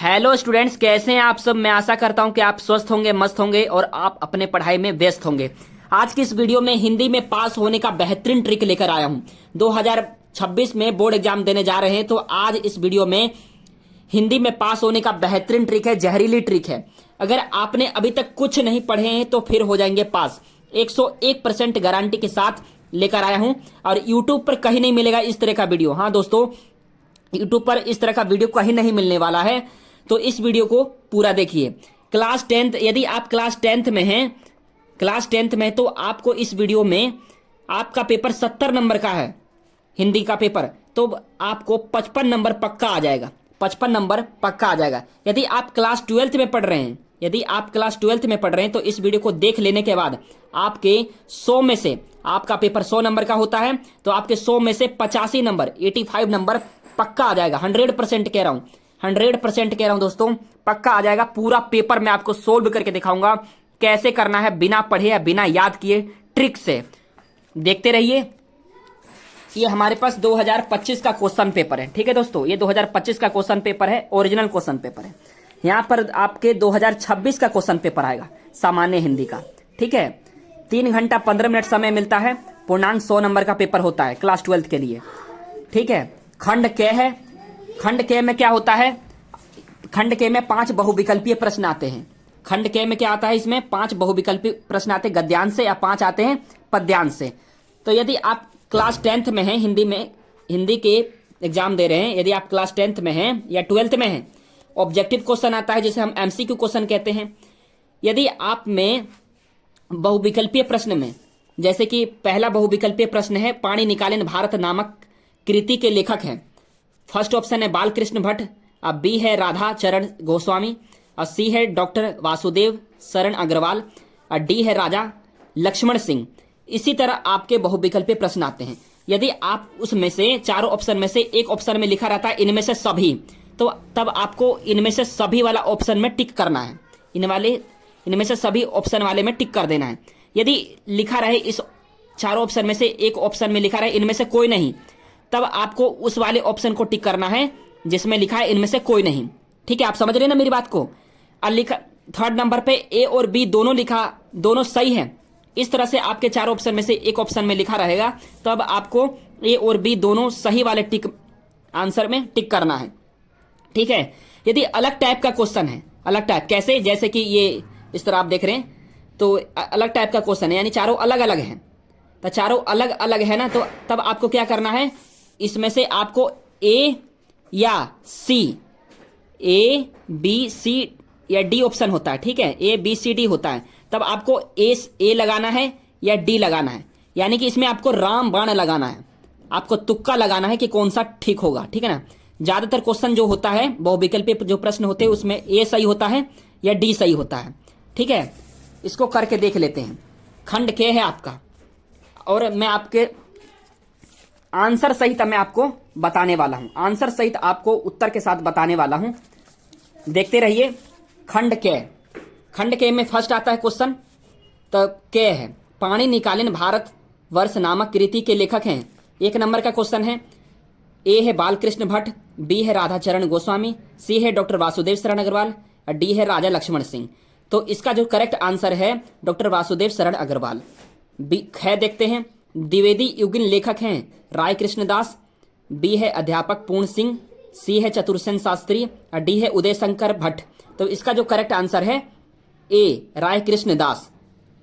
Hello students, कैसे हैं आप सब। मैं आशा करता हूं कि आप स्वस्थ होंगे, मस्त होंगे और आप अपने पढ़ाई में व्यस्त होंगे। आज की इस वीडियो में हिंदी में पास होने का बेहतरीन ट्रिक लेकर आया हूं। 2026 में बोर्ड एग्जाम देने जा रहे हैं, तो आज इस वीडियो में हिंदी में पास होने का बेहतरीन ट्रिक है, जहरीली ट्रिक है। अगर आपने अभी तक कुछ नहीं पढ़े हैं तो फिर हो जाएंगे पास। 101% गारंटी के साथ लेकर आया हूं और यूट्यूब पर कहीं नहीं मिलेगा इस तरह का वीडियो। हाँ दोस्तों, यूट्यूब पर इस तरह का वीडियो कहीं नहीं मिलने वाला है, तो इस वीडियो को पूरा देखिए। क्लास 10th, यदि आप क्लास 10th में हैं, तो आपको इस वीडियो में आपका पेपर 70 नंबर का है हिंदी का पेपर, तो आपको 55 नंबर पक्का आ जाएगा। 55 नंबर पक्का आ जाएगा। यदि आप क्लास 12th में पढ़ रहे हैं, तो इस वीडियो को देख लेने के बाद आपके 100 में से, आपका पेपर 100 नंबर का होता है, तो आपके 100 में से 85 नंबर, 85 नंबर पक्का आ जाएगा। 100% कह रहा हूं, 100% कह रहा हूं दोस्तों, पक्का आ जाएगा। पूरा पेपर मैं आपको सोल्व करके दिखाऊंगा कैसे करना है, बिना पढ़े या बिना याद किए, ट्रिक से। देखते रहिए। ये हमारे पास 2025 का क्वेश्चन पेपर है, ठीक है दोस्तों। ये 2025 का क्वेश्चन पेपर है, ओरिजिनल क्वेश्चन पेपर है। यहां पर आपके 2026 का क्वेश्चन पेपर आएगा, सामान्य हिंदी का, ठीक है। 3 घंटा 15 मिनट समय मिलता है। पूर्णांक 100 नंबर का पेपर होता है क्लास 12th के लिए, ठीक है। खंड क है। खंड क में क्या होता है? खंड क में 5 बहुविकल्पीय प्रश्न आते हैं। खंड क में क्या आता है? इसमें 5 बहुविकल्पीय प्रश्न आते हैं गद्यांश से, या 5 आते हैं पद्यांश से। तो यदि आप क्लास 10th में हैं, हिंदी के एग्जाम दे रहे हैं, यदि आप क्लास 10th में हैं या 12th में हैं, ऑब्जेक्टिव क्वेश्चन आता है जिसे हम MCQ क्वेश्चन कहते हैं। यदि आप में बहुविकल्पीय प्रश्न में, जैसे कि पहला बहुविकल्पीय प्रश्न है, पानी निकालेन भारत नामक कृति के लेखक हैं। फर्स्ट ऑप्शन है बालकृष्ण भट्ट, अब बी है राधा चरण गोस्वामी, और सी है डॉक्टर वासुदेव शरण अग्रवाल, और डी है राजा लक्ष्मण सिंह। इसी तरह आपके बहुविकल्पीय प्रश्न आते हैं। यदि आप उसमें से, चारों ऑप्शन में से एक ऑप्शन में लिखा रहता है इनमें से सभी, तो तब आपको इनमें से सभी वाला ऑप्शन में टिक करना है। इनमें से सभी ऑप्शन वाले में टिक कर देना है। यदि लिखा रहे इस चारों ऑप्शन में से एक ऑप्शन में लिखा रहे इनमें से कोई नहीं, तब आपको उस वाले ऑप्शन को टिक करना है जिसमें लिखा है इनमें से कोई नहीं, ठीक है। आप समझ रहे हैं ना मेरी बात को। लिखा थर्ड नंबर पे ए और बी दोनों सही है। इस तरह से आपके चारों ऑप्शन में से एक ऑप्शन में लिखा रहेगा, तब आपको ए और बी दोनों सही वाले आंसर में टिक करना है, ठीक है। यदि अलग टाइप का क्वेश्चन है, अलग टाइप कैसे, जैसे कि ये इस तरह आप देख रहे हैं, तो अलग टाइप का क्वेश्चन है, यानी चारों अलग अलग हैं, तो चारों अलग अलग है ना, तो तब आपको क्या करना है, इसमें से आपको ए या सी, ए बी सी या डी ऑप्शन होता है, ठीक है। ए बी सी डी होता है, तब आपको ए लगाना है या डी लगाना है, यानी कि इसमें आपको राम बाण लगाना है, आपको तुक्का लगाना है कि कौन सा ठीक होगा, ठीक है ना। ज्यादातर क्वेश्चन जो होता है, बहुविकल्पीय जो प्रश्न होते हैं, उसमें ए सही होता है या डी सही होता है, ठीक है। इसको करके देख लेते हैं। खंड के है आपका, और मैं आपके आंसर सहित मैं आपको बताने वाला हूं, आंसर सहित आपको उत्तर के साथ बताने वाला हूं। देखते रहिए। खंड के में फर्स्ट आता है क्वेश्चन, तो के है पानी निकालेन भारत वर्ष नामक कृति के लेखक हैं। 1 नंबर का क्वेश्चन है। ए है बालकृष्ण भट्ट, बी है राधा चरण गोस्वामी, सी है डॉक्टर वासुदेव शरण अग्रवाल, और डी है राजा लक्ष्मण सिंह। तो इसका जो करेक्ट आंसर है डॉक्टर वासुदेव शरण अग्रवाल। है देखते हैं। द्विवेदी युगल लेखक हैं राय कृष्णदास, बी है अध्यापक पूर्ण सिंह, सी है चतुर्सेन शास्त्री, और डी है उदय शंकर भट्ट। तो इसका जो करेक्ट आंसर है ए राय कृष्णदास,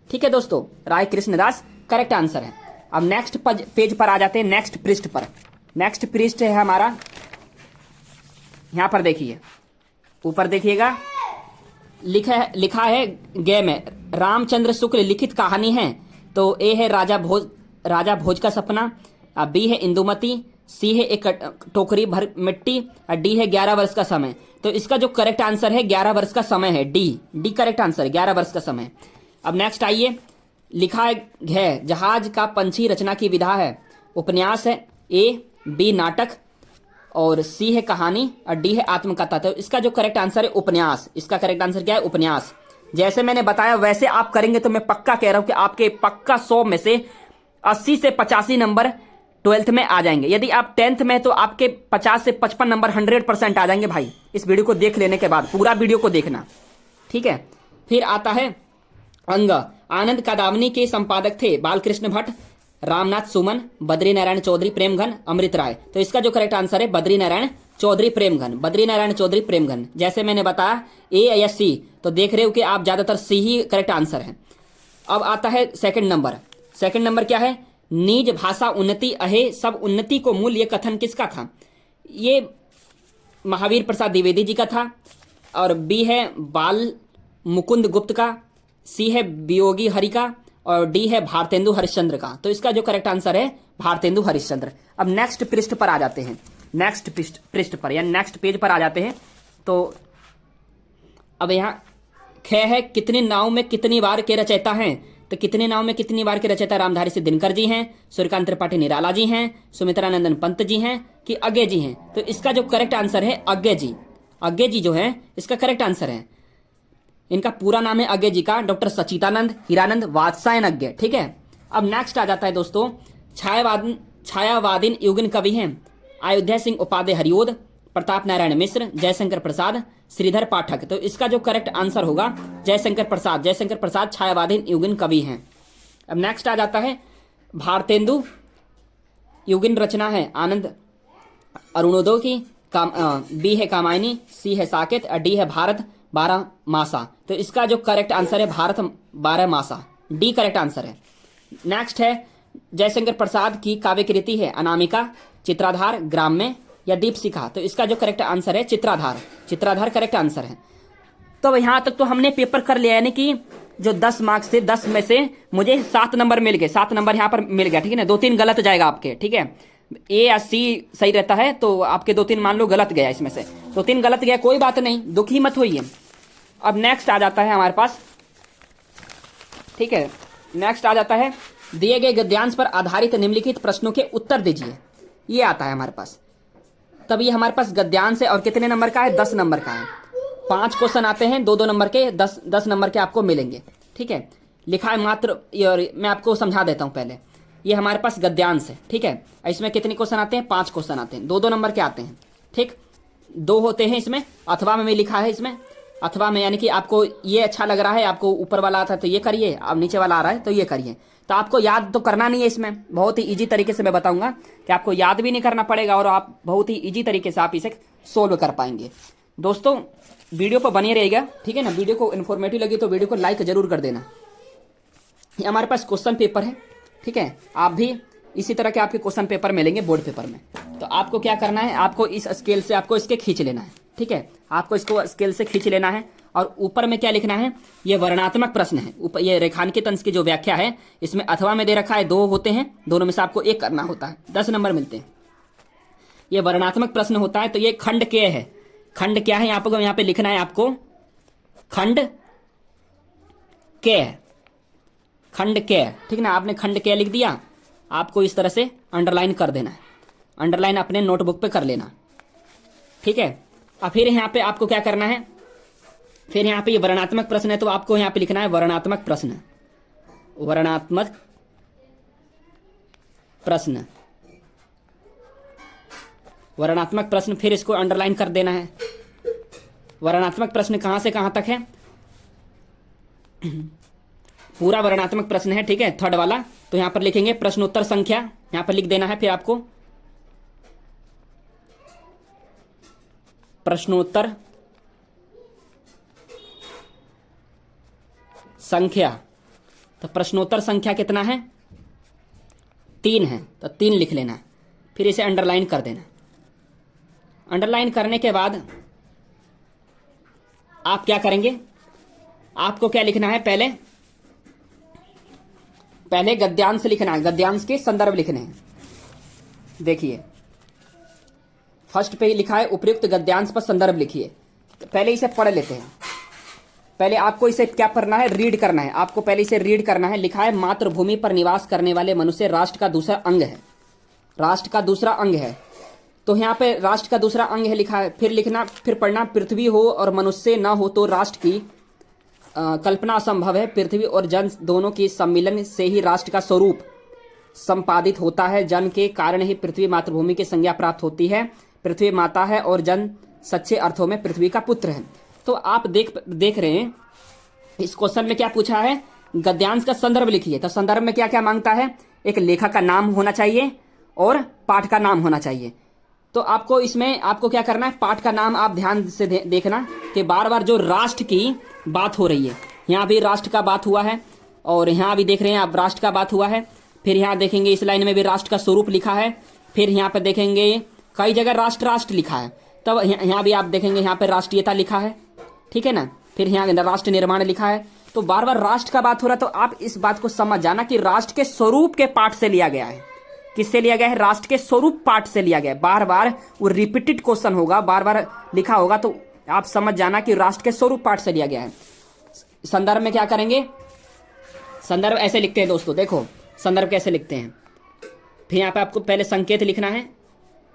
ठीक है दोस्तों, राय कृष्णदास करेक्ट आंसर है। अब नेक्स्ट पेज पर आ जाते हैं, नेक्स्ट पृष्ठ पर। नेक्स्ट पृष्ठ है हमारा, यहां पर देखिए, ऊपर देखिएगा, लिखा है गे में रामचंद्र शुक्ल लिखित कहानी है। तो ए है राजा भोज का सपना, बी है इंदुमती, सी है एक टोकरी भर मिट्टी, और डी है 11 वर्ष का समय। तो इसका जो करेक्ट आंसर है 11 वर्ष का समय है, डी करेक्ट आंसर है, 11 वर्ष का समय। अब नेक्स्ट आइए, लिखा है जहाज का पंछी रचना की विधा है। उपन्यास है, ए बी नाटक, और सी है कहानी, और डी है आत्मकथा। तो इसका जो करेक्ट आंसर है उपन्यास। इसका करेक्ट आंसर क्या है? उपन्यास। जैसे मैंने बताया वैसे आप करेंगे तो मैं पक्का कह रहा हूं कि आपके पक्का 100 में से 80 से 85 नंबर 12th में आ जाएंगे। यदि आप 10th में तो आपके 50 से 55 नंबर 100% आ जाएंगे भाई। इस वीडियो को देख लेने के बाद, पूरा वीडियो को देखना, ठीक है। फिर आता है अंग। आनंद कादावनी के संपादक थे बालकृष्ण भट्ट, रामनाथ सुमन, बद्री नारायण चौधरी प्रेमघन, अमृत राय। तो इसका जो करेक्ट आंसर है बद्री नारायण चौधरी प्रेमघन, बद्री नारायण चौधरी प्रेमघन। जैसे मैंने बताया ए या सी, तो देख रहे हो कि आप ज्यादातर सी ही करेक्ट आंसर है। अब आता है सेकंड नंबर। सेकंड नंबर क्या है? निज भाषा उन्नति अहे सब उन्नति को मूल, ये कथन किसका था? ये महावीर प्रसाद द्विवेदी जी का था। और बी है बाल मुकुंद गुप्त का, सी है वियोगी हरि का, और डी है भारतेंदु हरिश्चंद्र का। तो इसका जो करेक्ट आंसर है भारतेंदु हरिश्चंद्र। अब नेक्स्ट पृष्ठ पर आ जाते हैं, नेक्स्ट पृष्ठ पर या नेक्स्ट पेज पर आ जाते हैं। तो अब यहाँ ख है कितने नाव में कितनी बार के रचयिता हैं? तो कितने नाव में कितनी बार के रचयिता रामधारी से दिनकर जी हैं, सूर्यकांत त्रिपाठी निराला जी हैं, सुमित्रा नंदन पंत जी हैं कि अज्ञे जी हैं? तो इसका जो करेक्ट आंसर है अज्ञे जी। अज्ञे जी जो है इसका करेक्ट आंसर है। इनका पूरा नाम है अज्ञे जी का, डॉक्टर सचिदानंद हीरानंद वात्सायन अज्ञे, ठीक है। अब नेक्स्ट आ जाता है दोस्तों, छायावादीन युगन कवि हैं अयोध्या सिंह उपाध्याय हरिओद, प्रताप नारायण मिश्र, जयशंकर प्रसाद, श्रीधर पाठक। तो इसका जो करेक्ट आंसर होगा जयशंकर प्रसाद। जयशंकर प्रसाद छायावादीन युगन कवि हैं। अब नेक्स्ट आ जाता है भारतेंदु युगन रचना है आनंद अरुणोदय की, बी है कामायनी, सी है साकेत, और डी है भारत 12 मासा। तो इसका जो करेक्ट आंसर है भारत 12 मासा, डी करेक्ट आंसर है। नेक्स्ट है जयशंकर प्रसाद की काव्य कृति है अनामिका, चित्राधार, ग्राम्य या दीपशिखा। तो इसका जो करेक्ट आंसर है चित्राधार। चित्राधार करेक्ट आंसर है। तो यहां तक तो हमने पेपर कर लिया, यानी कि जो 10 मार्क्स थे 10 में से मुझे 7 नंबर मिल गए। 7 नंबर यहां पर मिल गया, ठीक है ना। 2-3 गलत जाएगा आपके, ठीक है। ए या सी सही रहता है तो आपके 2-3 मान लो गलत गया, इसमें से 2-3 गलत गया, कोई बात नहीं, दुखी मत होइए। अब नेक्स्ट आ जाता है हमारे पास, ठीक है, नेक्स्ट आ जाता है दिए गए गद्यांश पर आधारित निम्नलिखित प्रश्नों के उत्तर दीजिए। ये आता है हमारे पास। तब ये हमारे पास गद्यांश है और कितने नंबर का है? 10 नंबर का है। 5 क्वेश्चन आते हैं, 2-2 नंबर के, 10 नंबर के आपको मिलेंगे, ठीक है। लिखा है मात्र, मैं आपको समझा देता हूं पहले। ये हमारे पास गद्यांश है, ठीक है। इसमें कितने क्वेश्चन आते हैं? 5 क्वेश्चन आते हैं, 2-2 नंबर के आते हैं, ठीक। 2 होते हैं इसमें, अथवा में लिखा है इसमें, अथवा में यानी कि आपको ये अच्छा लग रहा है, आपको ऊपर वाला आता है तो ये करिए, अब नीचे वाला आ रहा है तो ये करिए। तो आपको याद तो करना नहीं है इसमें, बहुत ही इजी तरीके से मैं बताऊंगा कि आपको याद भी नहीं करना पड़ेगा और आप बहुत ही इजी तरीके से आप इसे सोल्व कर पाएंगे। दोस्तों वीडियो पर बने रहेगा, ठीक है ना। वीडियो को इन्फॉर्मेटिव लगी तो वीडियो को लाइक जरूर कर देना। ये हमारे पास क्वेश्चन पेपर है, ठीक है। आप भी इसी तरह के आपके क्वेश्चन पेपर मिलेंगे बोर्ड पेपर में। तो आपको क्या करना है, आपको इस स्केल से आपको इसके खींच लेना है, ठीक है। आपको इसको स्केल से खींच लेना है और ऊपर में क्या लिखना है? ये वर्णात्मक प्रश्न है। ऊपर ये रेखांकित अंश की जो व्याख्या है इसमें अथवा में दे रखा है 2 होते हैं, दोनों में से आपको 1 करना होता है, 10 नंबर मिलते हैं। ये वर्णात्मक प्रश्न होता है। तो ये खंड के है। खंड क्या है आपको यहाँ पे लिखना है, आपको खंड के, खंड के, ठीक ना। आपने खंड के लिख दिया, आपको इस तरह से अंडरलाइन कर देना है। अंडरलाइन अपने नोटबुक पे कर लेना, ठीक है। और फिर यहाँ पे आपको क्या करना है, फिर यहाँ पे ये वर्णात्मक प्रश्न है तो आपको यहाँ पे लिखना है वर्णात्मक प्रश्न, वर्णात्मक प्रश्न, वर्णात्मक प्रश्न। फिर इसको अंडरलाइन कर देना है। वर्णात्मक प्रश्न कहां से कहां तक है? पूरा वर्णात्मक प्रश्न है, ठीक है, 3rd वाला। तो यहां पर लिखेंगे प्रश्नोत्तर संख्या, यहां पर लिख देना है। फिर आपको प्रश्नोत्तर संख्या, तो प्रश्नोत्तर संख्या कितना है? 3 है, तो 3 लिख लेना है। फिर इसे अंडरलाइन कर देना। अंडरलाइन करने के बाद आप क्या करेंगे, आपको क्या लिखना है, पहले गद्यांश लिखना है, गद्यांश के संदर्भ लिखने हैं। देखिए फर्स्ट पे लिखा है उपयुक्त गद्यांश पर संदर्भ लिखिए। तो पहले इसे पढ़ लेते हैं। पहले आपको इसे क्या करना है, रीड करना है। आपको पहले इसे रीड करना है। लिखा है मातृभूमि पर निवास करने वाले मनुष्य राष्ट्र का दूसरा अंग है। राष्ट्र का दूसरा अंग है, तो यहाँ पे राष्ट्र का दूसरा अंग है लिखा है। फिर लिखना, फिर पढ़ना, पृथ्वी हो और मनुष्य न हो तो राष्ट्र की कल्पना असंभव है। पृथ्वी और जन दोनों की सम्मिलन से ही राष्ट्र का स्वरूप संपादित होता है। जन के कारण ही पृथ्वी मातृभूमि की संज्ञा प्राप्त होती है। पृथ्वी माता है और जन सच्चे अर्थों में पृथ्वी का पुत्र है। तो आप देख रहे हैं इस क्वेश्चन में क्या पूछा है, गद्यांश का संदर्भ लिखिए। तो संदर्भ में क्या क्या मांगता है, एक लेखक का नाम होना चाहिए और पाठ का नाम होना चाहिए। तो आपको इसमें आपको क्या करना है, पाठ का नाम आप ध्यान से देखना कि बार बार जो राष्ट्र की बात हो रही है, यहाँ भी राष्ट्र का बात हुआ है और यहाँ भी देख रहे हैं आप राष्ट्र का बात हुआ है। फिर यहाँ देखेंगे इस लाइन में भी राष्ट्र का स्वरूप लिखा है। फिर यहाँ पे देखेंगे कई जगह राष्ट्र राष्ट्र लिखा है। तब यहाँ भी आप देखेंगे यहाँ पे राष्ट्रीयता लिखा है, ठीक है ना। फिर यहाँ राष्ट्र निर्माण लिखा है। तो बार बार राष्ट्र का बात हो रहा है, तो आप इस बात को समझ जाना कि राष्ट्र के स्वरूप के पाठ से लिया गया है। किससे लिया गया है, राष्ट्र के स्वरूप पाठ से लिया गया है। बार बार वो रिपीटेड क्वेश्चन होगा, बार बार लिखा होगा, तो आप समझ जाना कि राष्ट्र के स्वरूप पाठ से लिया गया है। संदर्भ में क्या करेंगे, संदर्भ ऐसे लिखते हैं दोस्तों, देखो संदर्भ कैसे लिखते हैं। फिर यहाँ पे आपको पहले संकेत लिखना है,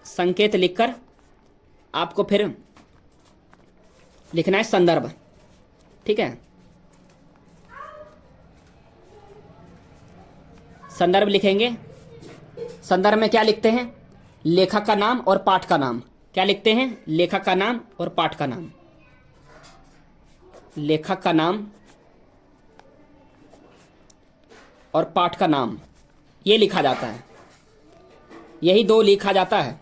संकेत लिखकर आपको फिर लिखना है संदर्भ, ठीक है। संदर्भ लिखेंगे, संदर्भ में क्या लिखते हैं, लेखक का नाम और पाठ का नाम। क्या लिखते हैं, लेखक का नाम और पाठ का नाम। लेखक का नाम और पाठ का नाम ये लिखा जाता है, यही दो लिखा जाता है,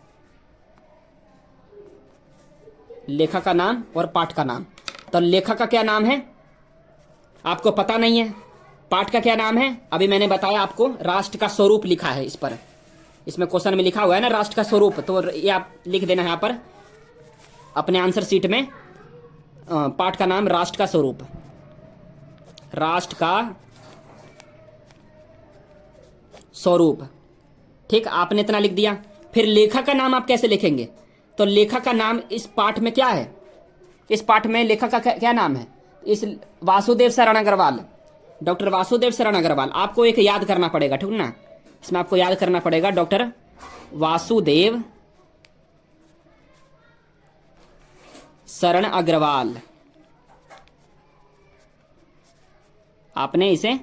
लेखक का नाम और पाठ का नाम। तो लेखक का क्या नाम है आपको पता नहीं है, पाठ का क्या नाम है अभी मैंने बताया आपको, राष्ट्र का स्वरूप लिखा है इस पर, इसमें क्वेश्चन में लिखा हुआ है ना राष्ट्र का स्वरूप, तो ये आप लिख देना यहाँ पर अपने आंसर शीट में, पाठ का नाम राष्ट्र का स्वरूप, राष्ट्र का स्वरूप, ठीक। आपने इतना लिख दिया। फिर लेखक का नाम आप कैसे लिखेंगे, तो लेखक का नाम इस पाठ में क्या है, इस पाठ में लेखक का क्या नाम है, इस वासुदेव शरण अग्रवाल, डॉक्टर वासुदेव शरण अग्रवाल। आपको एक याद करना पड़ेगा, ठीक ना, इसमें आपको याद करना पड़ेगा डॉक्टर वासुदेव शरण अग्रवाल, आपने इसे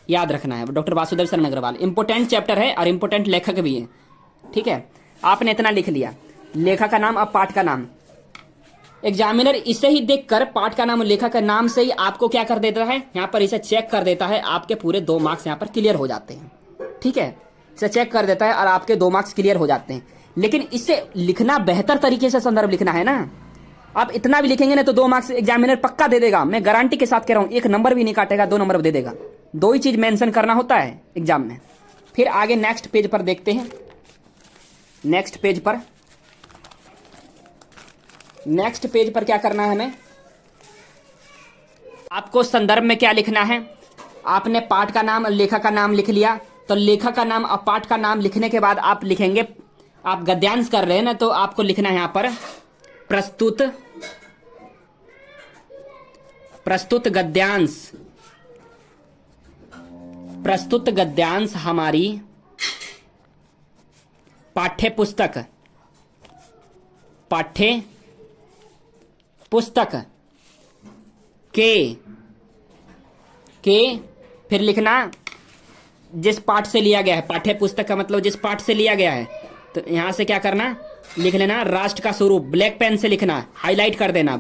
याद रखना है, डॉक्टर वासुदेव शरण अग्रवाल। इंपोर्टेंट चैप्टर है और इंपोर्टेंट लेखक भी है, ठीक है। आपने इतना लिख लिया, लेखक का नाम अब पाठ का नाम। एग्जामिनर इसे ही देखकर पाठ का नाम और लेखक का नाम से ही आपको क्या कर देता है, यहाँ पर इसे चेक कर देता है, आपके पूरे 2 मार्क्स यहाँ पर क्लियर हो जाते हैं, ठीक है। इसे चेक कर देता है और आपके 2 मार्क्स क्लियर हो जाते हैं। लेकिन इसे लिखना बेहतर तरीके से संदर्भ लिखना है ना, आप इतना भी लिखेंगे ना तो 2 मार्क्स एग्जामिनर पक्का दे देगा, मैं गारंटी के साथ कह रहा हूँ, 1 नंबर भी नहीं काटेगा, 2 नंबर दे देगा। 2 ही चीज मेंशन करना होता है एग्जाम में। फिर आगे नेक्स्ट पेज पर देखते हैं, नेक्स्ट पेज पर क्या करना है हमें, आपको संदर्भ में क्या लिखना है, आपने पाठ का नाम और लेखक का नाम लिख लिया, तो लेखक का नाम और पाठ का नाम लिखने के बाद आप लिखेंगे, आप गद्यांश कर रहे हैं ना, तो आपको लिखना है यहाँ पर प्रस्तुत गद्यांश हमारी पाठ्य पुस्तक के फिर लिखना जिस पाठ से लिया गया है, पाठ्य पुस्तक का मतलब जिस पाठ से लिया गया है, तो यहां से क्या करना, लिख लेना राष्ट्र का स्वरूप, ब्लैक पेन से लिखना, हाईलाइट कर देना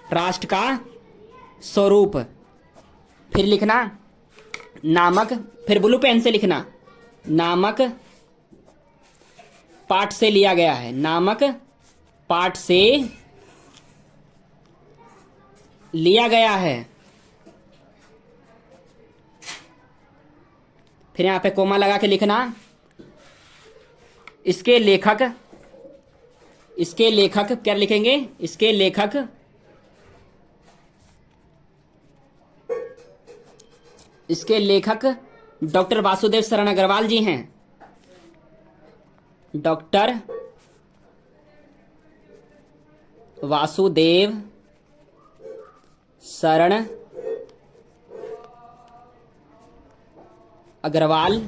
राष्ट्र का स्वरूप। फिर लिखना नामक, फिर ब्लू पेन से लिखना नामक पाठ से लिया गया है, नामक पाठ से लिया गया है। फिर यहां पे कोमा लगा के लिखना इसके लेखक क्या लिखेंगे, इसके लेखक डॉक्टर वासुदेव शरण अग्रवाल जी हैं, डॉक्टर वासुदेव शरण अग्रवाल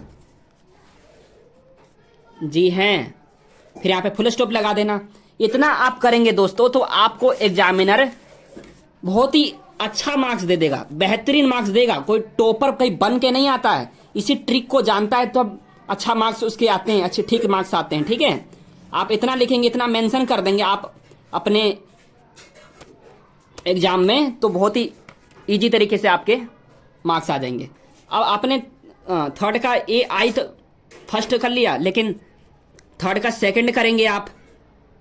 जी हैं। फिर यहाँ पे फुल स्टॉप लगा देना। इतना आप करेंगे दोस्तों तो आपको एग्जामिनर बहुत ही अच्छा मार्क्स दे देगा, बेहतरीन मार्क्स देगा। कोई टॉपर कहीं बन के नहीं आता है, इसी ट्रिक को जानता है तो अब अच्छा मार्क्स उसके आते हैं, अच्छे ठीक मार्क्स आते हैं। ठीक है, आप इतना लिखेंगे, इतना मेंशन कर देंगे, आप अपने एग्जाम में, तो बहुत ही इजी तरीके से आपके मार्क्स आ जाएंगे। अब आपने थर्ड का ए आई तो फर्स्ट कर लिया, लेकिन थर्ड का सेकंड करेंगे आप,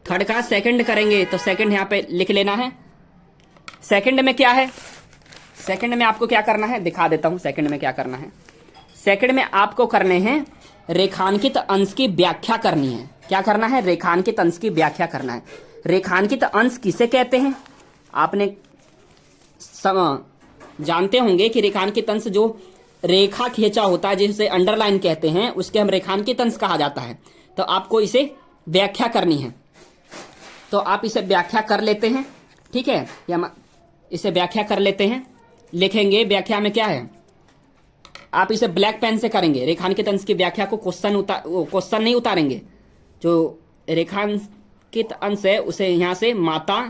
थर्ड का सेकंड करेंगे तो सेकंड यहाँ पे लिख लेना है। सेकंड में क्या है, सेकंड में आपको क्या करना है दिखा देता हूं। सेकंड में क्या करना है, सेकंड में आपको करने हैं रेखांकित अंश की व्याख्या करनी है। क्या करना है, रेखांकित अंश की व्याख्या करना है। रेखांकित अंश किसे कहते हैं, आपने जानते होंगे कि रेखांकित अंश जो रेखा खींचा होता है, जिसे अंडरलाइन कहते हैं, उसके हम रेखांकित अंश कहा जाता है। तो आपको इसे व्याख्या करनी है, तो आप इसे व्याख्या कर लेते हैं, ठीक है, या इसे व्याख्या कर लेते हैं। लिखेंगे व्याख्या में क्या है, आप इसे ब्लैक पेन से करेंगे। रेखांकित अंश की व्याख्या को क्वेश्चन नहीं उतारेंगे, जो रेखांकित अंश है उसे यहां से माता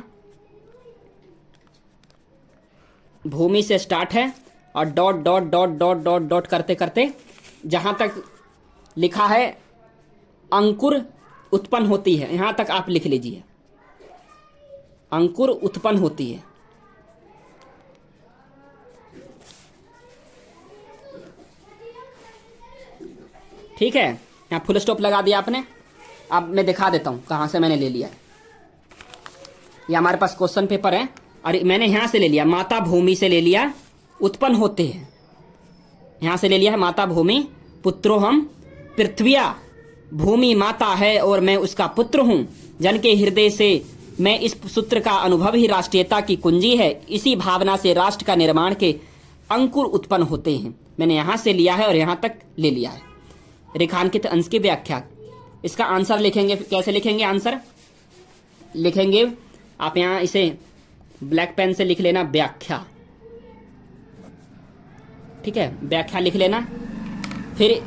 भूमि से स्टार्ट है और dot dot dot dot dot dot करते करते जहां तक लिखा है अंकुर उत्पन्न होती है, यहां तक आप लिख लीजिए, अंकुर उत्पन्न होती है। ठीक है, यहां फुल स्टॉप लगा दिया आपने। अब मैं दिखा देता हूं कहां से मैंने ले लिया। ये हमारे पास क्वेश्चन पेपर है और मैंने यहां से ले लिया, माता भूमि से ले लिया, उत्पन्न होते हैं, यहां से ले लिया है माता भूमि। पुत्रो हम पृथ्विया, भूमि माता है और मैं उसका पुत्र हूं, जन के हृदय से मैं इस सूत्र का अनुभव ही राष्ट्रीयता की कुंजी है, इसी भावना से राष्ट्र का निर्माण के अंकुर उत्पन्न होते हैं। मैंने यहां से लिया है और यहां तक ले लिया है। रेखांकित अंश की व्याख्या, इसका आंसर लिखेंगे, कैसे लिखेंगे आंसर, लिखेंगे आप यहां इसे ब्लैक पेन से लिख लेना व्याख्या, ठीक है, व्याख्या लिख लेना। फिर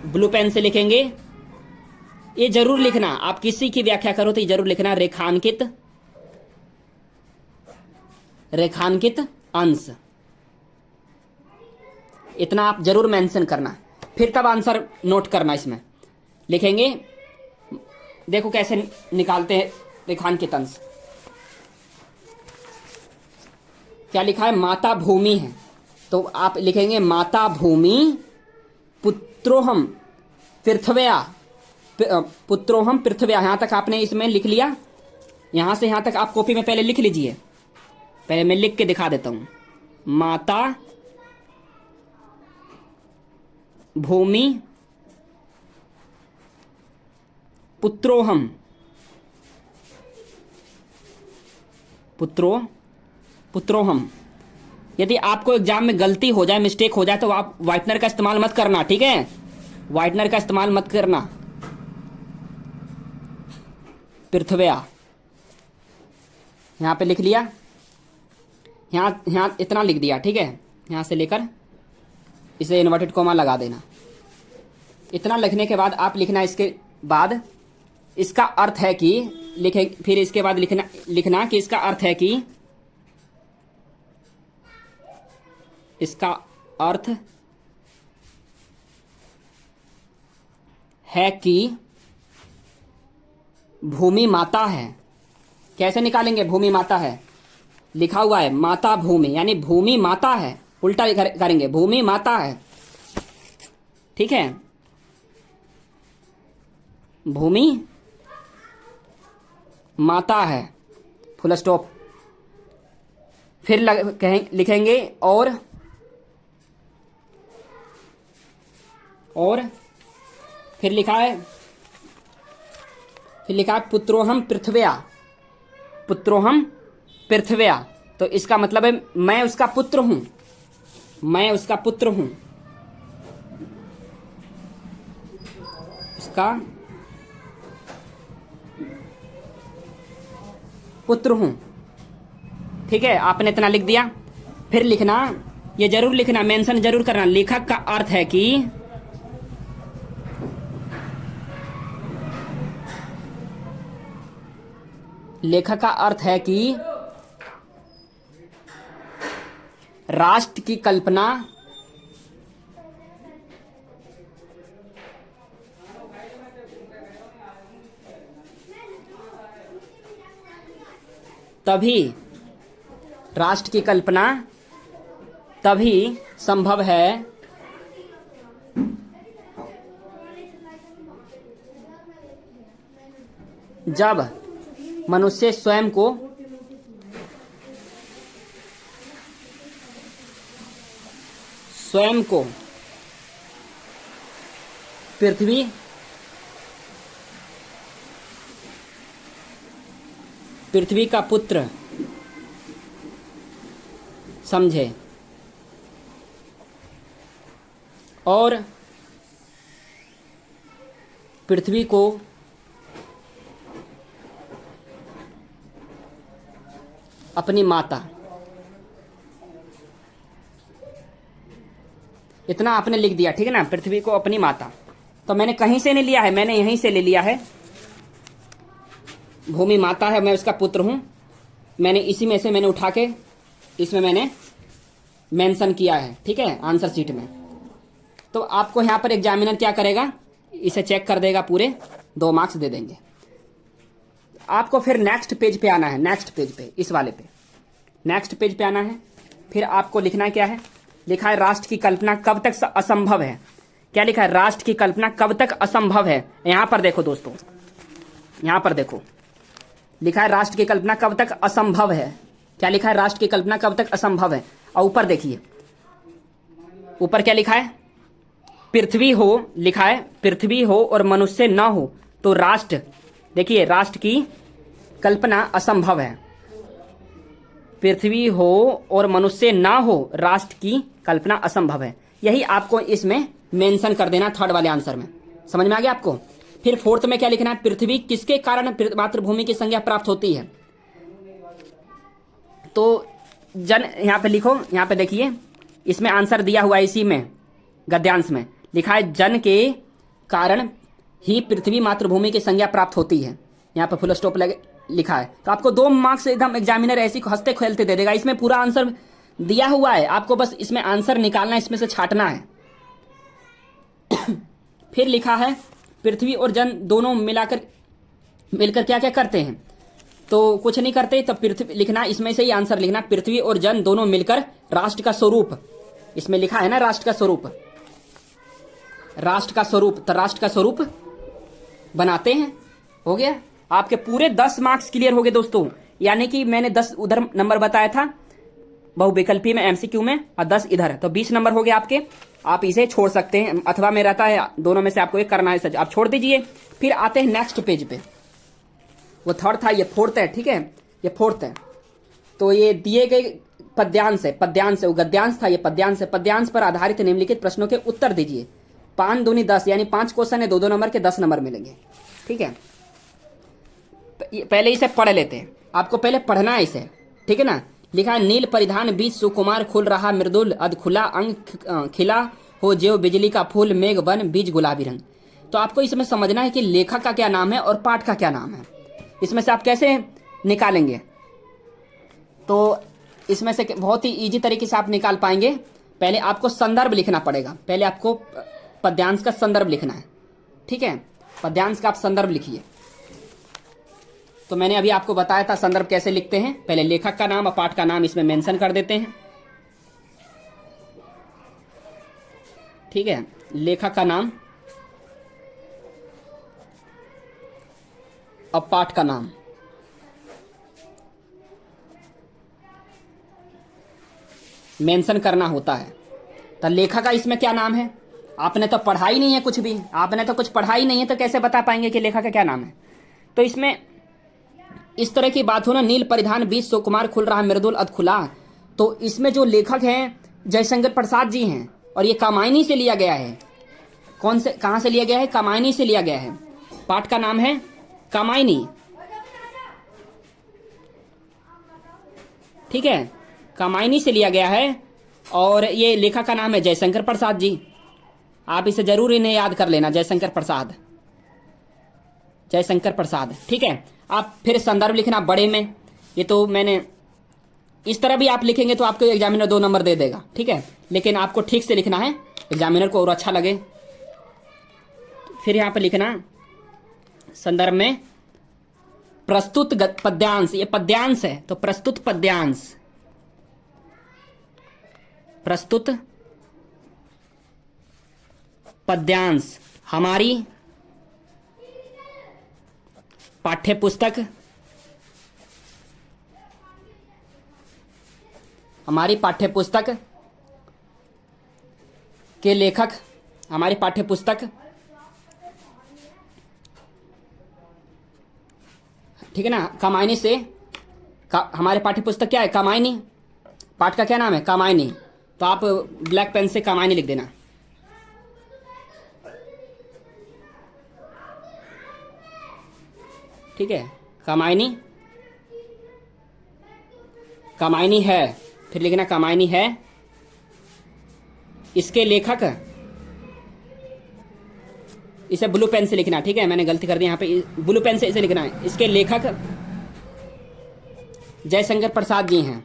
ब्लू पेन से लिखेंगे, ये जरूर लिखना, आप किसी की व्याख्या करो तो ये जरूर लिखना रेखांकित, रेखांकित अंश, इतना आप जरूर मेंशन करना। फिर तब आंसर नोट करना। इसमें लिखेंगे, देखो कैसे निकालते हैं रेखांकित अंश। क्या लिखा है, माता भूमि है, तो आप लिखेंगे माता भूमि पुत्रोहम पृथ्व्या, पुत्रोहम पृथ्व्या, यहां तक आपने इसमें लिख लिया। यहां से यहां तक आप कॉपी में पहले लिख लीजिए, पहले मैं लिख के दिखा देता हूं। माता भूमि पुत्रोहम, पुत्रोहम। यदि आपको एग्जाम में गलती हो जाए, मिस्टेक हो जाए, तो आप व्हाइटनर का इस्तेमाल मत करना, ठीक है, व्हाइटनर का इस्तेमाल मत करना। पृथ्व्या यहां पे लिख लिया, यहां इतना लिख दिया, ठीक है, यहां से लेकर इसे इन्वर्टेड कॉमा लगा देना। इतना लिखने के बाद आप लिखना, इसके बाद इसका अर्थ है कि लिखे, फिर इसके बाद लिखना कि इसका अर्थ है कि, इसका अर्थ है कि भूमि माता है। कैसे निकालेंगे, भूमि माता है, लिखा हुआ है माता भूमि, यानी भूमि माता है, उल्टा करेंगे, भूमि माता है, ठीक है, भूमि माता है, फुल स्टॉप। फिर लिखेंगे और फिर लिखा है, पुत्रोहम पृथ्व्या, पुत्रोहम पृथ्व्या, तो इसका मतलब है मैं उसका पुत्र हूं, मैं उसका पुत्र हूं, उसका पुत्र हूं, ठीक है, आपने इतना लिख दिया। फिर लिखना, ये जरूर लिखना, मेंशन जरूर करना, लेखक का अर्थ है कि, लेखक का अर्थ है कि राष्ट्र की कल्पना तभी राष्ट्र की कल्पना तभी संभव है जब मनुष्य स्वयं को पृथ्वी का पुत्र समझे और पृथ्वी को अपनी माता, इतना आपने लिख दिया, ठीक है ना, पृथ्वी को अपनी माता। तो मैंने कहीं से नहीं लिया है, मैंने यहीं से ले लिया है। भूमि माता है, मैं उसका पुत्र हूं, मैंने इसी में से मैंने उठा के इसमें मैंने मेंशन किया है, ठीक है, आंसर शीट में। तो आपको यहां पर एग्जामिनर क्या करेगा, इसे चेक कर देगा, पूरे 2 मार्क्स दे देंगे। आपको फिर नेक्स्ट पेज पे आना है, नेक्स्ट पेज पे, इस वाले पे नेक्स्ट पेज पे आना है। फिर आपको लिखना क्या है, लिखा है राष्ट्र की कल्पना कब तक असंभव है। क्या लिखा है, राष्ट्र की कल्पना कब तक असंभव है। यहां पर देखो दोस्तों, यहां पर देखो, लिखा है राष्ट्र की कल्पना कब तक असंभव है। क्या लिखा है, राष्ट्र की कल्पना कब तक असंभव है। और ऊपर देखिए, ऊपर क्या लिखा है, पृथ्वी हो, लिखा है पृथ्वी हो और मनुष्य न हो तो राष्ट्र, देखिए राष्ट्र की कल्पना असंभव है। पृथ्वी हो और मनुष्य ना हो, राष्ट्र की कल्पना असंभव है। यही आपको इसमें मेंशन कर देना, थर्ड वाले आंसर में। समझ में आ गया आपको। फिर फोर्थ में क्या लिखना है, पृथ्वी किसके कारण मातृभूमि की संज्ञा प्राप्त होती है। तो जन, यहां पे लिखो, यहां पे देखिए, इसमें आंसर दिया हुआ है, इसी में गद्यांश में लिखा है जन के कारण ही पृथ्वी मातृभूमि की संज्ञा प्राप्त होती है। यहाँ पे फुल स्टॉप लगे लिखा है। तो आपको 2 मार्क्स एकदम एग्जामिनर ऐसी हंसते खेलते दे देगा। इसमें पूरा आंसर दिया हुआ है, आपको बस इसमें आंसर निकालना, इसमें से छांटना है। फिर लिखा है पृथ्वी और जन दोनों मिलकर क्या क्या करते हैं। तो कुछ नहीं करते, तो पृथ्वी लिखना, इसमें से ही आंसर लिखना, पृथ्वी और जन दोनों मिलकर राष्ट्र का स्वरूप, इसमें लिखा है ना राष्ट्र का स्वरूप, राष्ट्र का स्वरूप, तो राष्ट्र का स्वरूप बनाते हैं। हो गया, आपके पूरे 10 मार्क्स क्लियर हो गए दोस्तों। यानी कि मैंने 10 उधर नंबर बताया था बहुविकल्पी में, एमसीक्यू में, और 10 इधर, तो 20 नंबर हो गए आपके। आप इसे छोड़ सकते हैं, अथवा में रहता है, दोनों में से आपको एक करना है, सच आप छोड़ दीजिए। फिर आते हैं नेक्स्ट पेज पे, वो थर्ड था, ये फोर्थ है, ठीक है, ये फोर्थ है। तो ये दिए गए पद्यांश है, पद्यांश है, वो गद्यांश था, ये पद्यांश है। पद्यांश पर आधारित निम्नलिखित प्रश्नों के उत्तर दीजिए। 5 दूनी 10, यानी 5 क्वेश्चन है, 2-2 नंबर के 10 नंबर मिलेंगे, ठीक है। पहले इसे पढ़ लेते हैं, आपको पहले पढ़ना है इसे, ठीक है ना। लिखा है नील परिधान बीच सुकुमार खुल रहा मृदुल अधखुला अंग खिला हो ज्यो बिजली का फूल मेघ बन बीज गुलाबी रंग। तो आपको इसमें समझना है कि लेखक का क्या नाम है और पाठ का क्या नाम है। इसमें से आप कैसे निकालेंगे, तो इसमें से बहुत ही इजी तरीके से आप निकाल पाएंगे। पहले आपको संदर्भ लिखना पड़ेगा, पहले आपको पद्यांश का संदर्भ लिखना है, ठीक है। पद्यांश का आप संदर्भ लिखिए। तो मैंने अभी आपको बताया था संदर्भ कैसे लिखते हैं। पहले लेखक का नाम और पाठ का नाम इसमें मेंशन कर देते हैं, ठीक है। लेखक का नाम और पाठ का नाम, मेंशन करना होता है। तो लेखक का इसमें क्या नाम है, आपने तो पढ़ा ही नहीं है कुछ भी, आपने तो कुछ पढ़ा ही नहीं है, तो कैसे बता पाएंगे कि लेखक का क्या नाम है। तो इसमें इस तरह की बात हो ना, नील परिधान बीच सुकुमार खुल रहा मृदुल अधखुला, तो इसमें जो लेखक हैं जयशंकर प्रसाद जी हैं, और ये कामायनी से लिया गया है। कौन से, कहां से लिया गया है, कामायनी से लिया गया है। पाठ का नाम है कामायनी, ठीक है, कामायनी से लिया गया है। और ये लेखक का नाम है जयशंकर प्रसाद जी। आप इसे जरूर इन्हें याद कर लेना, जयशंकर प्रसाद, जयशंकर प्रसाद, ठीक है। आप फिर संदर्भ लिखना बड़े में, ये तो मैंने इस तरह भी आप लिखेंगे तो आपको एग्जामिनर 2 नंबर दे देगा, ठीक है। लेकिन आपको ठीक से लिखना है, एग्जामिनर को और अच्छा लगे। फिर यहाँ पे लिखना संदर्भ में प्रस्तुत पद्यांश, ये पद्यांश है तो प्रस्तुत पद्यांश, प्रस्तुत पद्यांश हमारी पाठ्यपुस्तक के लेखक हमारी पाठ्यपुस्तक, ठीक है ना, कामायनी से हमारे पाठ्यपुस्तक क्या है, कामायनी। पाठ का क्या नाम है, कामायनी। तो आप ब्लैक पेन से कामायनी लिख देना। ठीक है, कामायनी, कामायनी है, फिर लिखना कामायनी है। इसके लेखक, इसे ब्लू पेन से लिखना। ठीक है, मैंने गलती कर दी यहाँ पे, ब्लू पेन से इसे लिखना है। इसके लेखक जयशंकर प्रसाद जी हैं।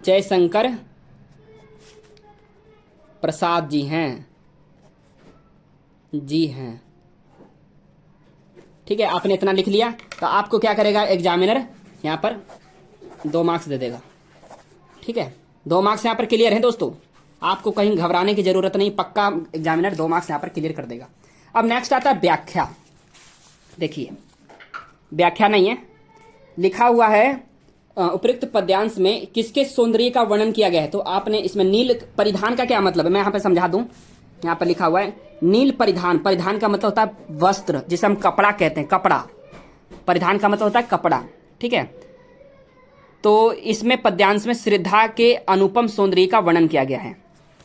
जयशंकर प्रसाद जी हैं, जी हैं। ठीक है, आपने इतना लिख लिया तो आपको क्या करेगा एग्जामिनर, यहाँ पर 2 मार्क्स दे देगा। ठीक है, 2 मार्क्स यहाँ पर क्लियर है दोस्तों, आपको कहीं घबराने की जरूरत नहीं, पक्का एग्जामिनर 2 मार्क्स यहाँ पर क्लियर कर देगा। अब नेक्स्ट आता है व्याख्या। देखिए, व्याख्या नहीं है, लिखा हुआ है उपयुक्त पद्यांश में किसके सौंदर्य का वर्णन किया गया है। तो आपने इसमें नील परिधान का क्या मतलब है, मैं यहाँ पे समझा दूं। यहाँ पर लिखा हुआ है नील परिधान, परिधान का मतलब होता है वस्त्र, जिसे हम कपड़ा कहते हैं, कपड़ा। परिधान का मतलब होता है कपड़ा। ठीक है, तो इसमें पद्यांश में श्रद्धा के अनुपम सौंदर्य का वर्णन किया गया है।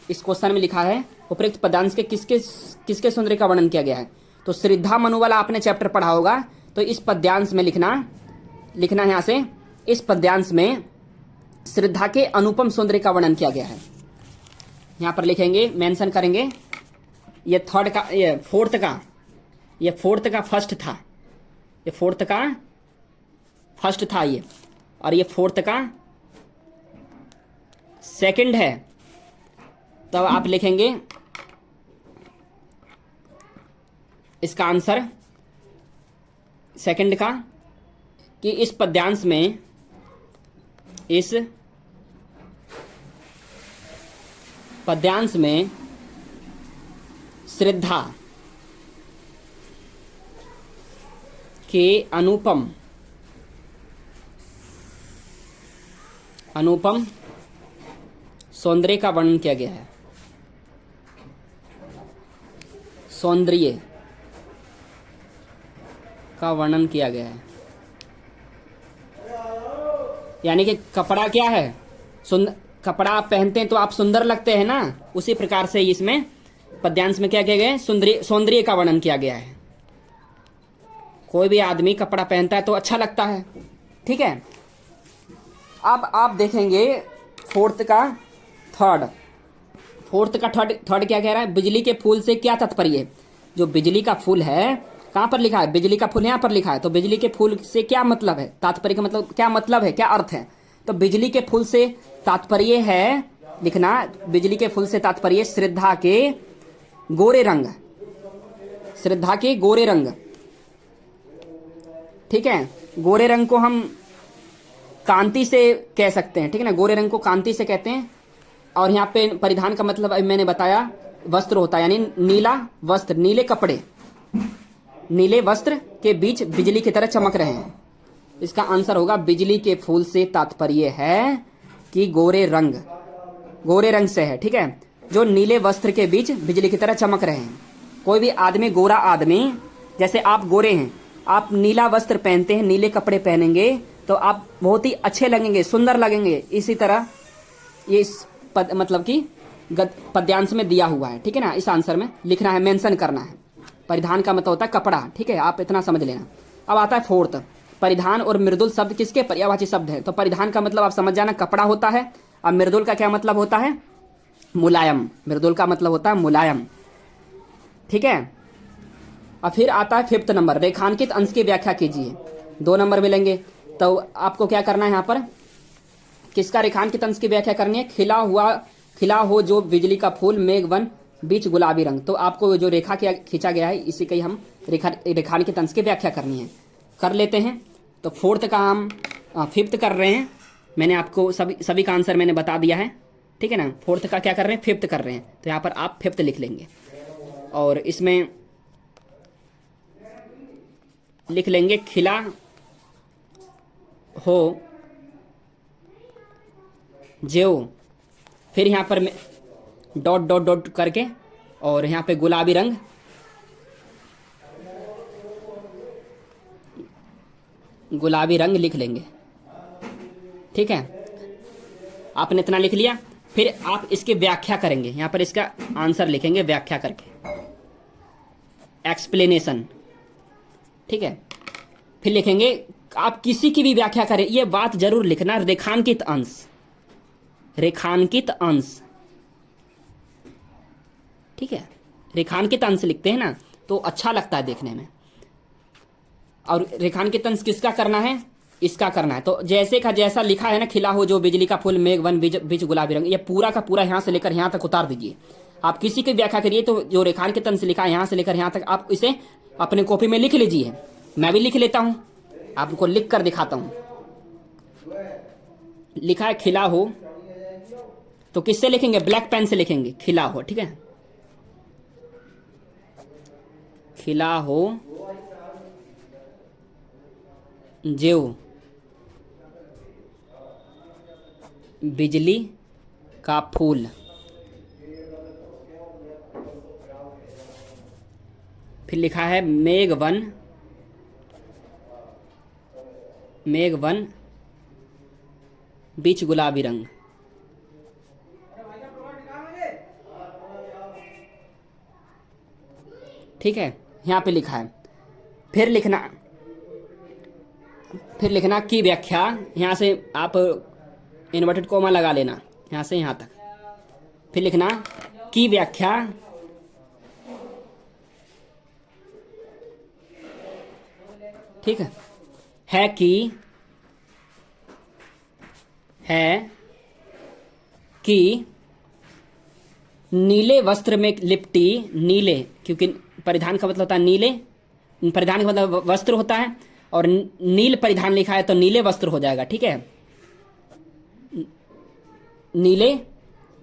इस क्वेश्चन में लिखा है उपयुक्त पद्यांश के किसके सौंदर्य का वर्णन किया गया है। तो श्रद्धा मनु वाला आपने चैप्टर पढ़ा होगा, तो इस पद्यांश में लिखना है यहाँ से, इस पद्यांश में श्रद्धा के अनुपम सौंदर्य का वर्णन किया गया है। यहाँ पर लिखेंगे, मेंशन करेंगे, ये थर्ड का, ये फोर्थ का फर्स्ट था, ये फोर्थ का फर्स्ट था ये, और ये फोर्थ का सेकंड है। तब आप लिखेंगे इसका आंसर सेकंड का, कि इस पद्यांश में, इस पद्यांश में श्रद्धा के अनुपम सौंदर्य का वर्णन किया गया है। सौंदर्य का वर्णन किया गया है, यानी कि कपड़ा क्या है, कपड़ा आप पहनते हैं तो आप सुंदर लगते हैं ना, उसी प्रकार से इसमें पद्यांश में क्या किया गया है, सौंदर्य का वर्णन किया गया है। कोई भी आदमी कपड़ा पहनता है तो अच्छा लगता है। ठीक है, अब आप देखेंगे फोर्थ का थर्ड क्या कह रहा है, बिजली के फूल से क्या तात्पर्य है। जो बिजली का फूल है, कहाँ पर लिखा है, बिजली का फूल यहाँ पर लिखा है, तो बिजली के फूल से क्या मतलब है, तात्पर्य का मतलब क्या मतलब है, क्या अर्थ है। तो बिजली के फूल से तात्पर्य है, लिखना, बिजली के फूल से तात्पर्य श्रद्धा के गोरे रंग, श्रद्धा के गोरे रंग। ठीक है, गोरे रंग को हम कांति से कह सकते हैं। ठीक है ना, गोरे रंग को कांति से कहते हैं। और यहाँ पे परिधान का मतलब मैंने बताया वस्त्र होता है, यानी नीला वस्त्र, नीले कपड़े, नीले वस्त्र के बीच बिजली की तरह चमक रहे हैं। इसका आंसर होगा बिजली के फूल से तात्पर्य है कि गोरे रंग से है। ठीक है, जो नीले वस्त्र के बीच बिजली की तरह चमक रहे हैं। कोई भी आदमी, गोरा आदमी, जैसे आप गोरे हैं, आप नीला वस्त्र पहनते हैं, नीले कपड़े पहनेंगे तो आप बहुत ही अच्छे लगेंगे, सुंदर लगेंगे। इसी तरह ये इस मतलब कि पद्यांश में दिया हुआ है। ठीक है ना, इस आंसर में लिखना है, मेंशन करना है। परिधान का मतलब होता है कपड़ा। ठीक है, आप इतना समझ लेना। अब आता है फोर्थ, परिधान और मृदुल शब्द किसके पर्यायवाची शब्द है। तो परिधान का मतलब आप समझ जाना, कपड़ा होता है। अब मृदुल का क्या मतलब होता है, मुलायम। मृदुल का मतलब होता है मुलायम। ठीक है, और फिर आता है फिफ्थ नंबर, रेखांकित अंश की व्याख्या कीजिए। 2 नंबर मिलेंगे। तो आपको क्या करना है, यहाँ पर किसका रेखांकित अंश की व्याख्या करनी है, खिला हो जो बिजली का फूल, मेघवन बीच गुलाबी रंग। तो आपको जो रेखा खींचा गया है, इसी की हम रेखांकित अंश की व्याख्या करनी है। कर लेते हैं। तो फोर्थ का हम फिफ्थ कर रहे हैं, मैंने आपको सभी का आंसर मैंने बता दिया है, ठीक है ना। फोर्थ का क्या कर रहे हैं, फिफ्थ कर रहे हैं, तो यहाँ पर आप फिफ्थ लिख लेंगे और इसमें लिख लेंगे खिला हो ज्यो, फिर यहाँ पर डॉट डॉट डॉट करके और यहाँ पे गुलाबी रंग, गुलाबी रंग लिख लेंगे, ठीक है। आपने इतना लिख लिया, फिर आप इसकी व्याख्या करेंगे, यहाँ पर इसका आंसर लिखेंगे व्याख्या करके, एक्सप्लेनेशन, ठीक है। फिर लिखेंगे, आप किसी की भी व्याख्या करें, ये बात जरूर लिखना, रेखांकित अंश, रेखांकित अंश, ठीक है। रेखांकित अंश लिखते हैं ना तो अच्छा लगता है देखने में। और रेखांकित अंश किसका करना है, इसका करना है। तो जैसे का जैसा लिखा है ना, खिला हो जो बिजली का फूल मेघ वन बीच गुलाबी रंग, ये पूरा का पूरा यहाँ से लेकर यहाँ तक उतार दीजिए। आप किसी की व्याख्या करिए तो जो रेखांकित अंश लिखा है यहाँ से लेकर यहाँ तक आप इसे अपने कॉपी में लिख लीजिए। मैं भी लिख लेता हूँ, आपको लिख कर दिखाता हूँ। लिखा है खिला हो, तो किससे लिखेंगे, ब्लैक पेन से लिखेंगे, खिला हो, ठीक है। खिला हो ज्यो बिजली का फूल, फिर लिखा है मेघ वन बीच गुलाबी रंग, ठीक है। यहाँ पे लिखा है, फिर लिखना की व्याख्या, यहाँ से आप इन्वर्टेड कोमा लगा लेना यहाँ से यहाँ तक, फिर लिखना की व्याख्या ठीक है कि नीले वस्त्र में लिपटी, नीले क्योंकि परिधान का मतलब होता है नीले, परिधान का मतलब वस्त्र होता है और नील परिधान लिखा है तो नीले वस्त्र हो जाएगा, ठीक है। नीले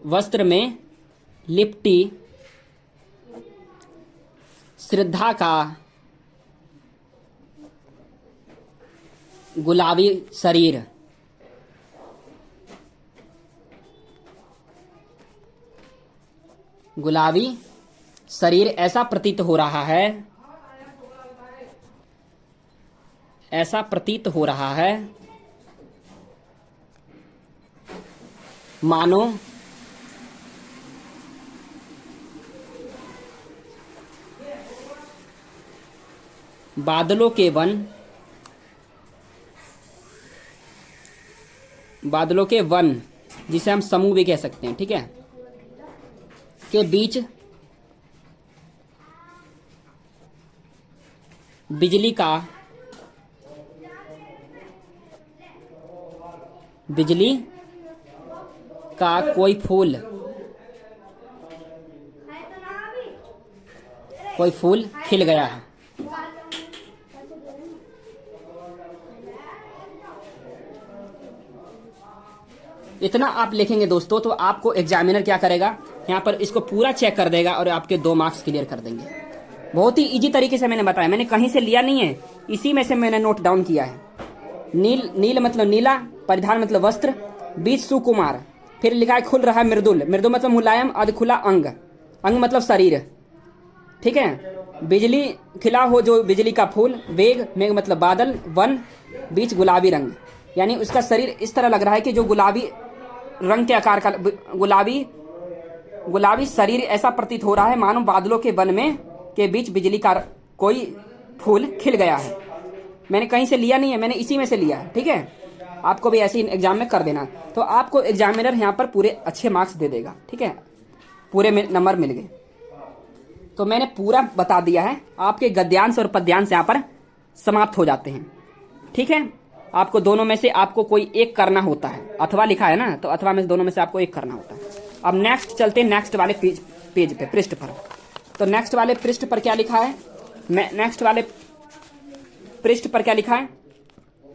वस्त्र में लिपटी श्रद्धा का गुलाबी शरीर, गुलाबी शरीर ऐसा प्रतीत हो रहा है, ऐसा प्रतीत हो रहा है मानो बादलों के वन जिसे हम समूह भी कह सकते हैं, ठीक है, के बीच बिजली का कोई फूल खिल गया है। इतना आप लिखेंगे दोस्तों तो आपको एग्जामिनर क्या करेगा, यहाँ पर इसको पूरा चेक कर देगा और आपके 2 मार्क्स क्लियर कर देंगे। बहुत ही इजी तरीके से मैंने बताया, मैंने कहीं से लिया नहीं है, इसी में से मैंने नोट डाउन किया है। नील मतलब नीला, परिधान मतलब वस्त्र, बीच सुकुमार, फिर लिखा है खुल रहा है मृदुल मतलब मुलायम, अध खुला अंग मतलब शरीर, ठीक है। बिजली खिला हो जो बिजली का फूल, मेघ मतलब बादल, वन बीच गुलाबी रंग, यानी उसका शरीर इस तरह लग रहा है कि जो गुलाबी रंग के आकार का गुलाबी शरीर ऐसा प्रतीत हो रहा है मानो बादलों के वन में के बीच बिजली का कोई फूल खिल गया है। मैंने कहीं से लिया नहीं है, मैंने इसी में से लिया है, ठीक है। आपको भी ऐसे ही एग्जाम में कर देना, तो आपको एग्जामिनर यहाँ पर पूरे अच्छे मार्क्स दे देगा, ठीक है, पूरे नंबर मिल गए। तो मैंने पूरा बता दिया है, आपके गद्यांश और पद्यांश यहाँ पर समाप्त हो जाते हैं, ठीक है। आपको दोनों में से आपको कोई एक करना होता है, अथवा लिखा है ना, तो अथवा में दोनों में से आपको एक करना होता है। अब नेक्स्ट चलते हैं, नेक्स्ट वाले पेज पे, पृष्ठ पर। तो नेक्स्ट वाले पृष्ठ पर क्या लिखा है, नेक्स्ट वाले पृष्ठ पर क्या लिखा है,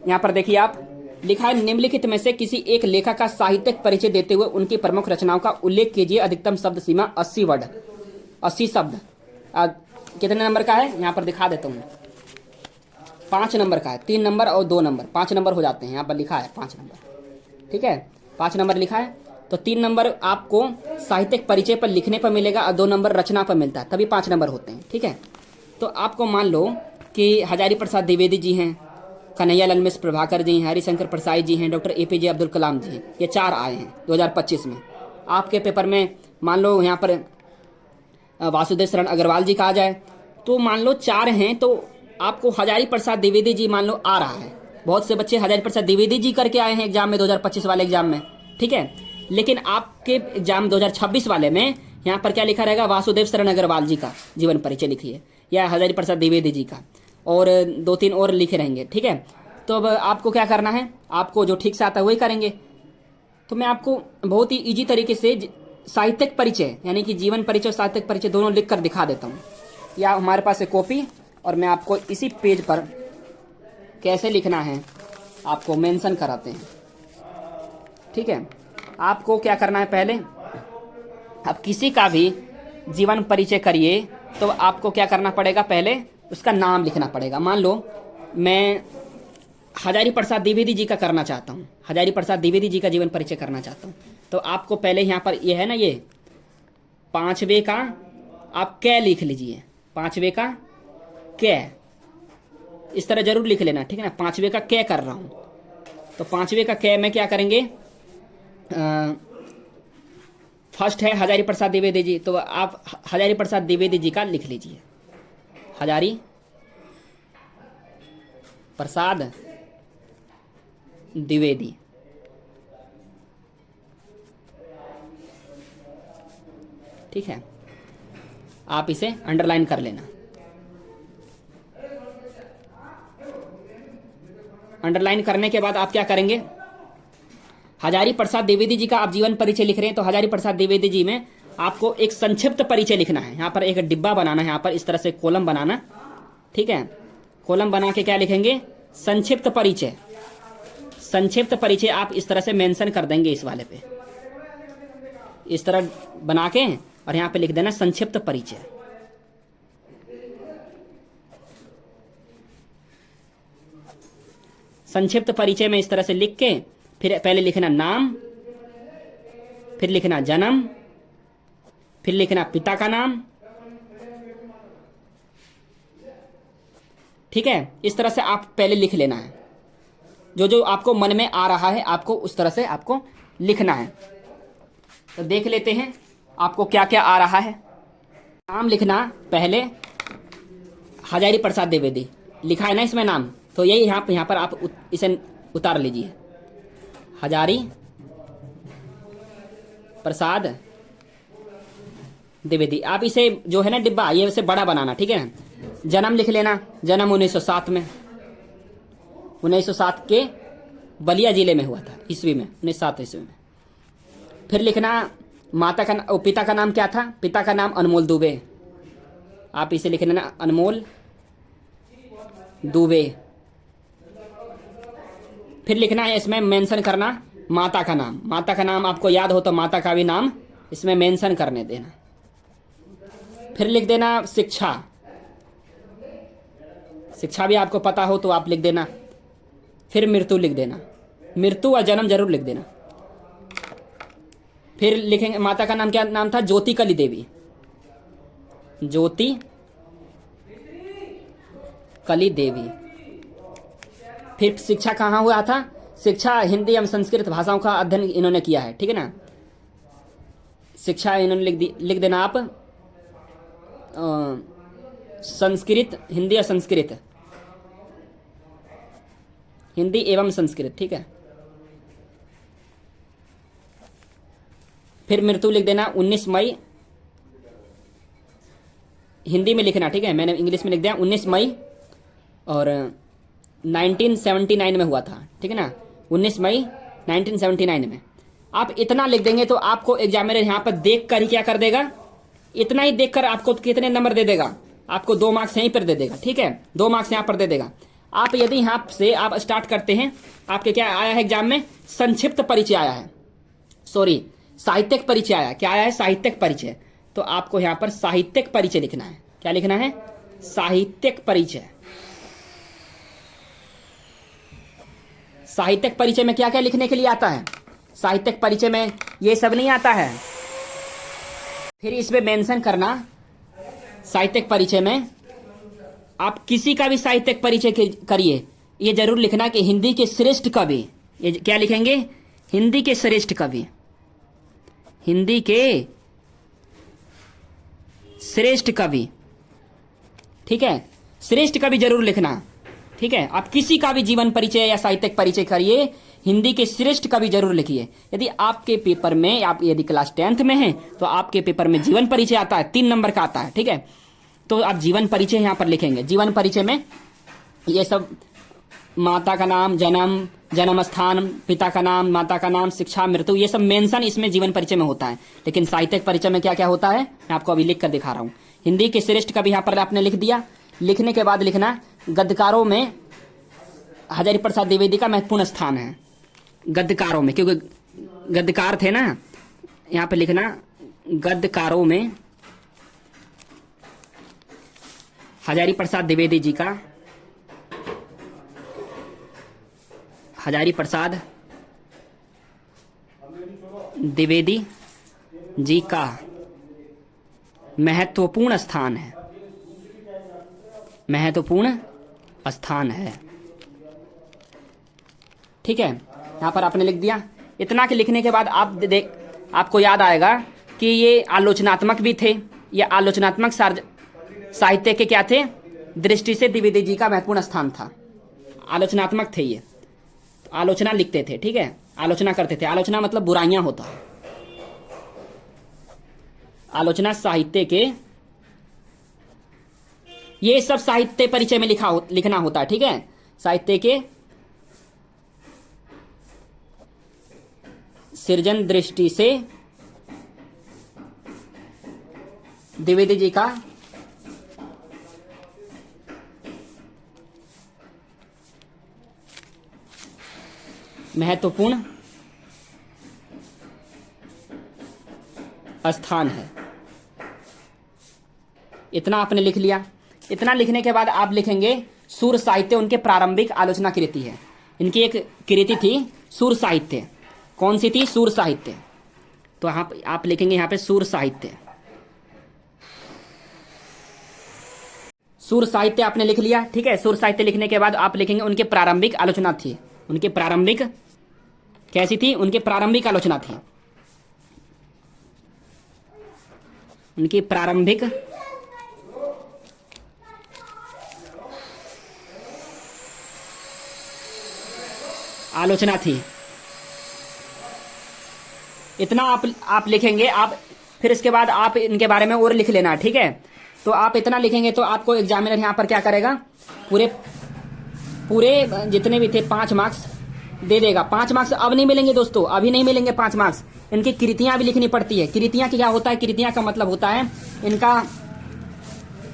यहाँ पर देखिए आप, लिखा है निम्नलिखित में से किसी एक लेखक का साहित्यिक परिचय देते हुए उनकी प्रमुख रचनाओं का उल्लेख कीजिए। अधिकतम शब्द सीमा 80 वर्ड, 80 शब्द। कितने नंबर का है यहाँ पर दिखा देता हूँ। 5 नंबर का है, 3 नंबर और 2 नंबर, 5 नंबर हो जाते हैं। यहाँ पर लिखा है 5 नंबर, ठीक है, 5 नंबर लिखा है। तो 3 नंबर आपको साहित्यिक परिचय पर लिखने पर मिलेगा और 2 नंबर रचना पर मिलता है, तभी 5 नंबर होते हैं, ठीक है। तो आपको मान लो कि हजारी प्रसाद द्विवेदी जी हैं, कन्हैयालाल मिश्र प्रभाकर जी हैं, हरिशंकर प्रसाद जी हैं, डॉक्टर APJ अब्दुल कलाम जी हैं। ये 4 आए हैं 2025 में। आपके पेपर में मान लो यहाँ पर वासुदेव शरण अग्रवाल जी का आ जाए, तो मान लो 4 हैं, तो आपको हजारी प्रसाद द्विवेदी जी मान लो आ रहा है। बहुत से बच्चे हजारी प्रसाद द्विवेदी जी करके आए हैं एग्जाम में, 2025 वाले एग्जाम में, ठीक है। लेकिन आपके एग्जाम 2026 वाले में यहाँ पर क्या लिखा रहेगा, वासुदेव शरण अग्रवाल जी का जीवन परिचय लिखिए, या हजारी प्रसाद द्विवेदी जी का, और 2-3 और लिखे रहेंगे, ठीक है। तो अब आपको क्या करना है, आपको जो ठीक से आता है वही करेंगे। तो मैं आपको बहुत ही ईजी तरीके से साहित्यिक परिचय यानी कि जीवन परिचय और साहित्यिक परिचय दोनों लिख कर दिखा देता हूँ। या हमारे पास है कॉपी, और मैं आपको इसी पेज पर कैसे लिखना है आपको मेंशन कराते हैं, ठीक है। आपको क्या करना है, पहले आप किसी का भी जीवन परिचय करिए तो आपको क्या करना पड़ेगा, पहले उसका नाम लिखना पड़ेगा। मान लो मैं हजारी प्रसाद द्विवेदी जी का करना चाहता हूँ, हजारी प्रसाद द्विवेदी जी का जीवन परिचय करना चाहता हूँ, तो आपको पहले यहाँ पर ये है ना, ये 5वें का आप कै लिख लीजिए, 5वें का कै, इस तरह जरूर लिख लेना, ठीक है ना। 5वें का कै कर रहा हूँ, तो 5वें का कै में क्या करेंगे, फर्स्ट है हजारी प्रसाद द्विवेदी जी, तो आप हजारी प्रसाद द्विवेदी जी का लिख लीजिए, हजारी प्रसाद द्विवेदी, ठीक है। आप इसे अंडरलाइन कर लेना। अंडरलाइन करने के बाद आप क्या करेंगे, हजारी प्रसाद द्विवेदी जी का आप जीवन परिचय लिख रहे हैं, तो हजारी प्रसाद द्विवेदी जी में आपको एक संक्षिप्त परिचय लिखना है। यहाँ पर एक डिब्बा बनाना है, यहाँ पर इस तरह से कॉलम बनाना, ठीक है। कॉलम बना के क्या लिखेंगे, संक्षिप्त परिचय। संक्षिप्त परिचय आप इस तरह से मेंशन कर देंगे, इस वाले पे इस तरह बना के, और यहाँ पे लिख देना संक्षिप्त परिचय। संक्षिप्त परिचय में इस तरह से लिख के फिर पहले लिखना नाम, फिर लिखना जन्म, फिर लिखना पिता का नाम, ठीक है। इस तरह से आप पहले लिख लेना है, जो जो आपको मन में आ रहा है आपको उस तरह से आपको लिखना है। तो देख लेते हैं आपको क्या क्या आ रहा है। नाम लिखना पहले हजारी प्रसाद द्विवेदी लिखा है ना इसमें नाम, तो यही यहाँ पर आप इसे उतार लीजिए, हजारी प्रसाद द्विवेदी। आप इसे जो है ना डिब्बा, ये इसे बड़ा बनाना, ठीक है ना। जन्म लिख लेना, जन्म 1907 में, 1907 के बलिया जिले में हुआ था, ईस्वी में, 1907 ईस्वी में। फिर लिखना माता का पिता का नाम क्या था, पिता का नाम अनमोल दुबे, आप इसे लिख लेना अनमोल दुबे। फिर लिखना है इसमें मेंशन करना माता का नाम, माता का नाम आपको याद हो तो माता का भी नाम इसमें मेंशन करने देना। फिर लिख देना शिक्षा, शिक्षा भी आपको पता हो तो आप लिख देना। फिर मृत्यु लिख देना, मृत्यु और जन्म जरूर लिख देना। फिर लिखेंगे माता का नाम, क्या नाम था, ज्योति कली देवी, ज्योति कली देवी। फिर शिक्षा कहाँ हुआ था, शिक्षा हिंदी एवं संस्कृत भाषाओं का अध्ययन इन्होंने किया है, ठीक है ना। शिक्षा इन्होंने लिख देना आप संस्कृत, हिंदी और संस्कृत, हिंदी एवं संस्कृत, ठीक है। फिर मृत्यु लिख देना 19 मई, हिंदी में लिखना, ठीक है, मैंने इंग्लिश में लिख दिया 19 मई और 1979 में हुआ था, ठीक है ना, 19 मई 1979 में। आप इतना लिख देंगे तो आपको एग्जामिनर यहाँ पर देख कर ही क्या कर देगा, इतना ही देखकर आपको कितने नंबर दे देगा, आपको 2 मार्क्स यहीं पर दे देगा, ठीक है, 2 मार्क्स यहाँ पर दे देगा। आप यदि यहाँ से आप स्टार्ट करते हैं, आपके क्या आया है एग्जाम में, संक्षिप्त परिचय आया है, सॉरी साहित्यिक परिचय आया, क्या आया है, साहित्यिक परिचय। तो आपको यहाँ पर साहित्यिक परिचय लिखना है। क्या लिखना है, साहित्यिक परिचय। साहित्यिक परिचय में क्या क्या लिखने के लिए आता है, साहित्यिक परिचय में ये सब नहीं आता है। फिर इसमें मेंशन करना, साहित्यिक परिचय में आप किसी का भी साहित्यिक परिचय करिए, ये जरूर लिखना कि हिंदी के श्रेष्ठ कवि, ये क्या लिखेंगे, हिंदी के श्रेष्ठ कवि, हिंदी के श्रेष्ठ कवि, ठीक है, श्रेष्ठ कवि जरूर लिखना, ठीक है। आप किसी का भी जीवन परिचय या साहित्यिक परिचय करिए, हिंदी के श्रेष्ठ कवि जरूर लिखिए। यदि आपके पेपर में, आप यदि क्लास 10th में हैं तो आपके पेपर में जीवन परिचय आता है, 3 नंबर का आता है, ठीक है। तो आप जीवन परिचय यहां पर लिखेंगे। जीवन परिचय में ये सब माता का नाम, जन्म, जन्म स्थान, पिता का नाम, माता का नाम, शिक्षा, मृत्यु, ये सब मेंशन इसमें जीवन परिचय में होता है। लेकिन साहित्यिक परिचय में क्या क्या होता है, मैं आपको अभी लिख कर दिखा रहा हूं। हिंदी के श्रेष्ठ कवि यहां पर आपने लिख दिया। लिखने के बाद लिखना, गद्यकारों में हजारी प्रसाद द्विवेदी का महत्वपूर्ण स्थान है। गद्यकारों में, क्योंकि गद्यकार थे ना, यहां पर लिखना गद्यकारों में हजारी प्रसाद द्विवेदी जी का, हजारी प्रसाद द्विवेदी जी का महत्वपूर्ण स्थान है, महत्वपूर्ण स्थान है, ठीक है। यहां पर आपने लिख दिया। इतना के लिखने के बाद आपको याद आएगा कि ये आलोचनात्मक भी थे, ये आलोचनात्मक साहित्य के क्या थे, दृष्टि से द्विवेदी जी का महत्वपूर्ण स्थान था, आलोचनात्मक थे ये, आलोचना लिखते थे, ठीक है, आलोचना करते थे। आलोचना मतलब बुराइयां होता है, आलोचना साहित्य के, ये सब साहित्य परिचय में लिखना होता है, ठीक है। साहित्य के सृजन दृष्टि से द्विवेदी जी का महत्वपूर्ण स्थान है। इतना आपने लिख लिया। इतना लिखने के बाद आप लिखेंगे सूर साहित्य, उनके प्रारंभिक आलोचना कृति है। इनकी एक कृति थी सूर साहित्य। कौन सी थी, सूर साहित्य। तो आप लिखेंगे यहाँ पे सूर साहित्य। सूर साहित्य आपने लिख लिया, ठीक है। सूर साहित्य लिखने के बाद आप लिखेंगे उनके प्रारंभिक आलोचना थी। उनके प्रारंभिक कैसी थी, उनके प्रारंभिक आलोचना थी, उनकी प्रारंभिक आलोचना थी। इतना आप लिखेंगे। आप फिर इसके बाद आप इनके बारे में और लिख लेना, ठीक है। तो आप इतना लिखेंगे तो आपको एग्जामिनर यहाँ पर क्या करेगा, पूरे जितने भी थे 5 मार्क्स दे देगा। 5 मार्क्स अब नहीं मिलेंगे दोस्तों, अभी नहीं मिलेंगे 5 मार्क्स। इनकी कृतियां भी लिखनी पड़ती है। कृतियां क्या होता है, कृतियां का मतलब होता है इनका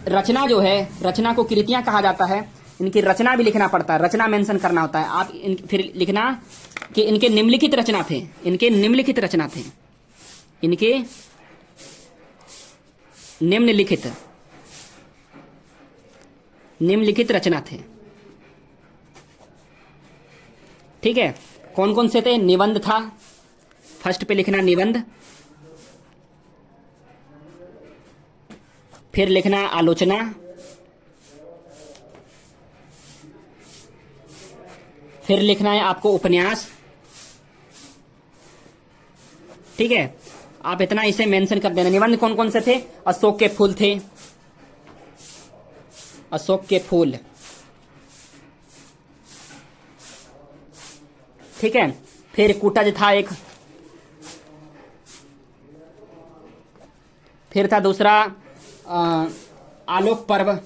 रचना जो है, रचना को कृतियां कहा जाता है। इनकी रचना भी लिखना पड़ता है, रचना मेंशन करना होता है। आप फिर लिखना कि इनके निम्नलिखित रचना थे, इनके निम्नलिखित रचना थे, इनके निम्नलिखित रचना थे, ठीक है। कौन कौन से थे, निबंध था, फर्स्ट पे लिखना निबंध, फिर लिखना आलोचना, फिर लिखना है आपको उपन्यास, ठीक है। आप इतना इसे मेंशन कर देना। निबंध कौन कौन से थे, अशोक के फूल थे, अशोक के फूल, ठीक है। फिर कूटज था एक, फिर था दूसरा आलोक पर्व,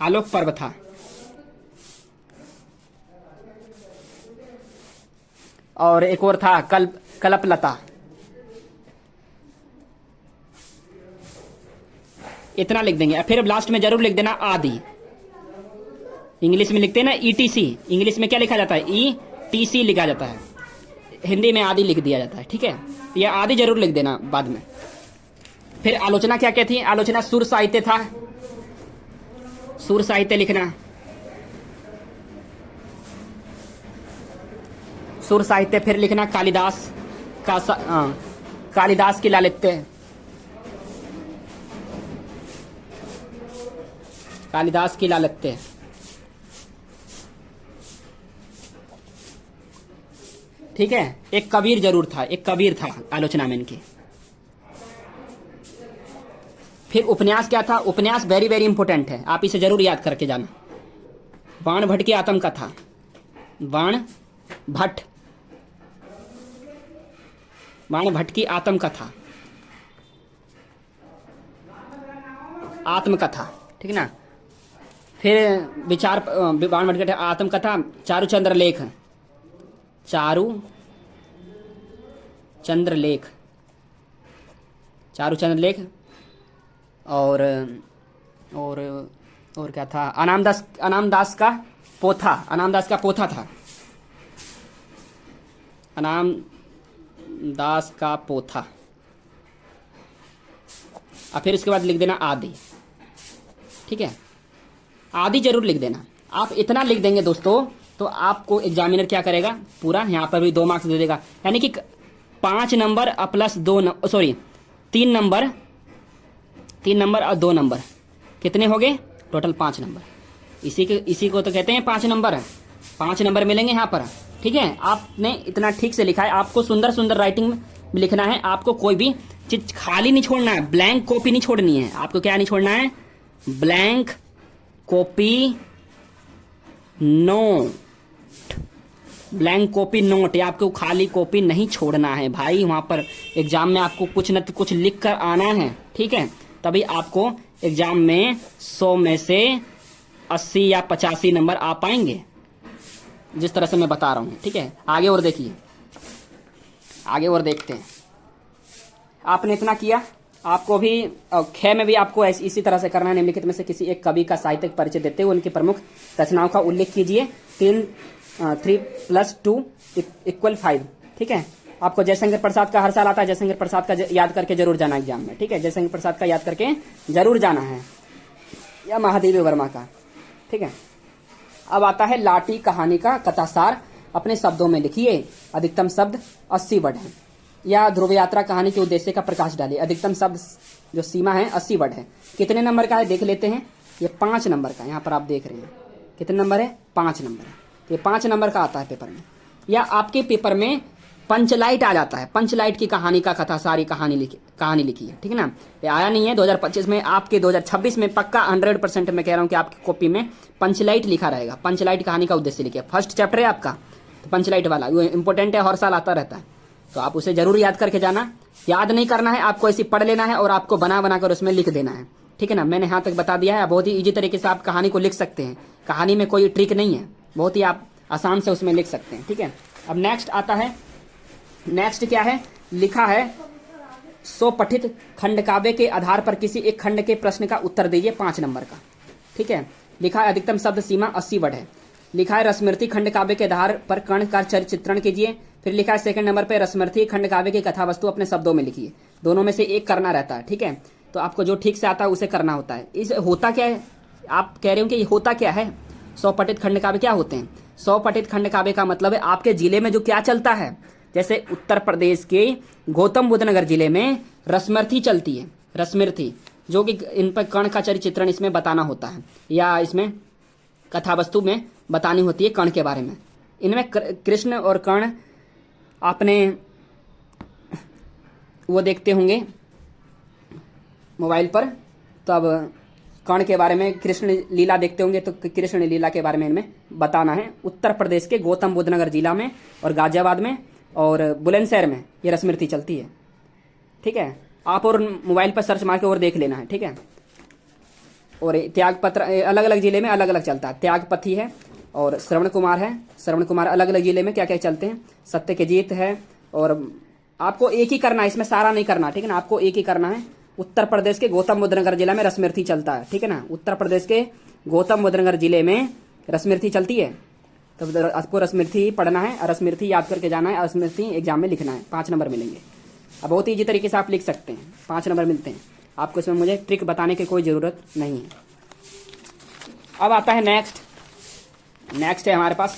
आलोक पर्व था, और एक और था कल्पलता। इतना लिख देंगे। फिर लास्ट में जरूर लिख देना आदि, इंग्लिश में लिखते हैं ना ETC, इंग्लिश में क्या लिखा जाता है? ETC लिखा जाता है, हिंदी में आदि लिख दिया जाता है। ठीक है, यह आदि जरूर लिख देना बाद में। फिर आलोचना क्या क्या थी? आलोचना सुर साहित्य था, सुर साहित्य लिखना, सुर साहित्य। फिर लिखना कालिदास का कालिदास की लालित्य, कालिदास की लालित्य। ठीक है, एक कबीर जरूर था, एक कबीर था आलोचना में इनकी। फिर उपन्यास क्या था? उपन्यास वेरी वेरी इंपॉर्टेंट है, आप इसे जरूर याद करके जाना। बाण भट्ट की आत्मकथा, बाण भट्ट, बाण भट्ट की आत्मकथा, आत्मकथा। ठीक है ना। फिर विचार, बाण भट्ट की आत्मकथा, चारुचंद्र लेख, चारुचंद्र लेख, चारुचंद्र लेख। और क्या था? अनामदास का पोथा, अनामदास का पोथा था, अनामदास का पोथा। और फिर उसके बाद लिख देना आदि। ठीक है, आदि जरूर लिख देना। आप इतना लिख देंगे दोस्तों तो आपको एग्जामिनर क्या करेगा? पूरा यहाँ पर भी 2 मार्क्स दे देगा, यानी कि 5 number plus 2 sorry 3 number, 3 number और 2 नंबर, कितने हो गए? Total 5 number. इसी को तो कहते हैं 5 नंबर, 5 नंबर मिलेंगे यहाँ पर। ठीक है, आपने इतना ठीक से लिखा है। आपको सुंदर सुंदर राइटिंग में लिखना है, आपको कोई भी चीज खाली नहीं छोड़ना है, ब्लैंक कॉपी नहीं छोड़नी है। आपको क्या नहीं छोड़ना है? Blank copy note, blank copy note, या आपको खाली कॉपी नहीं छोड़ना है भाई। वहां पर एग्जाम में आपको कुछ न कुछ लिख कर आना है। ठीक है, तभी आपको एग्जाम में 100 में से 80 या 85 नंबर आ पाएंगे, जिस तरह से मैं बता रहा हूं। ठीक है, आगे और देखिए, आगे और देखते हैं। आपने इतना किया, आपको भी ख में भी आपको इसी तरह से करना है। निम्नलिखित में से किसी एक कवि का साहित्यिक परिचय देते हुए उनकी प्रमुख रचनाओं का उल्लेख कीजिए। 3 + 2 = 5। ठीक है, आपको जयशंकर प्रसाद का हर साल आता है, जयशंकर प्रसाद का याद करके जरूर जाना एग्जाम में। ठीक है, जयशंकर प्रसाद का याद करके जरूर जाना है, या महादेवी वर्मा का। ठीक है, अब आता है लाठी कहानी का कथासार, अपने शब्दों में लिखिए। अधिकतम शब्द 80 वर्ड है। या ध्रुव यात्रा कहानी के उद्देश्य का प्रकाश डालिए। अधिकतम शब्द जो सीमा है 80 वर्ड है। कितने नंबर का है देख लेते हैं। ये 5 नंबर का, यहाँ पर आप देख रहे हैं कितने नंबर है? 5 नंबर है। ये 5 नंबर का आता है पेपर में, या आपके पेपर में पंचलाइट आ जाता है। पंचलाइट की कहानी का कथासारी कहानी लिखी है। ठीक है ना, ये आया नहीं है 2025 में, आपके 2026 में पक्का 100% मैं कह रहा हूँ कि आपकी कॉपी में पंचलाइट लिखा रहेगा। पंचलाइट कहानी का उद्देश्य लिखिए, फर्स्ट चैप्टर है आपका, तो पंचलाइट वाला वो इंपॉर्टेंट है, हर साल आता रहता है, तो आप उसे जरूर याद करके जाना। याद नहीं करना है, आपको ऐसे पढ़ लेना है और आपको बना कर उसमें लिख देना है। ठीक है ना, मैंने यहाँ तक बता दिया है। बहुत ही ईजी तरीके से आप कहानी को लिख सकते हैं, कहानी में कोई ट्रिक नहीं है, बहुत ही आप आसान से उसमें लिख सकते हैं। ठीक है, अब नेक्स्ट आता है, नेक्स्ट क्या है? लिखा है 100 पठित खंड काव्य के आधार पर किसी एक खंड के प्रश्न का उत्तर दीजिए, 5 नंबर का। ठीक है, लिखा है अधिकतम शब्द सीमा 80 वर्ड है। लिखा है रसमृति खंड काव्य के आधार पर कर्ण का चरित्र चित्रण कीजिए। फिर लिखा है सेकंड नंबर पे रसमृति खंड काव्य की कथा वस्तु अपने शब्दों में लिखिए। दोनों में से एक करना रहता है। ठीक है, तो आपको जो ठीक से आता है उसे करना होता है। इस होता क्या है? आप कह रहे हो कि ये होता क्या है? 100 पठित खंड काव्य क्या होते हैं? 100 पठित खंड काव्य का मतलब है आपके जिले में जो क्या चलता है। जैसे उत्तर प्रदेश के गौतम बुद्ध नगर जिले में रसमृति चलती है, रसमृति, जो कि इन पर कर्ण का चरित्र चित्रण इसमें बताना होता है, या इसमें कथा वस्तु में बतानी होती है कर्ण के बारे में। इनमें कृष्ण और कर्ण आपने वो देखते होंगे मोबाइल पर, तब कर्ण के बारे में कृष्ण लीला देखते होंगे, तो कृष्ण लीला के बारे में इनमें बताना है। उत्तर प्रदेश के गौतम बुद्ध नगर जिला में और गाजियाबाद में और बुलंदशहर में ये रसमृति चलती है। ठीक है, आप और मोबाइल पर सर्च मार के और देख लेना है। ठीक है, और त्यागपत्र अलग अलग जिले में अलग अलग चलता है। त्यागपथी है और श्रवण कुमार है। श्रवण कुमार अलग अलग जिले में क्या क्या चलते हैं। सत्य के जीत है, और आपको एक ही करना है, इसमें सारा नहीं करना। ठीक है ना, आपको एक ही करना है। उत्तर प्रदेश के गौतम बुद्ध नगर जिला में रसमृति चलता है। ठीक है ना, उत्तर प्रदेश के गौतम बुद्ध नगर जिले में रसमिर्थी चलती है, तो आपको रसमिर्थी पढ़ना है और रसमिर्थी याद करके जाना है, रसमिर्थी एग्जाम में लिखना है, 5 नंबर मिलेंगे। अब बहुत ईजी तरीके से आप लिख सकते हैं, 5 नंबर मिलते हैं आपको, इसमें मुझे ट्रिक बताने की कोई ज़रूरत नहीं है। अब आता है नेक्स्ट है हमारे पास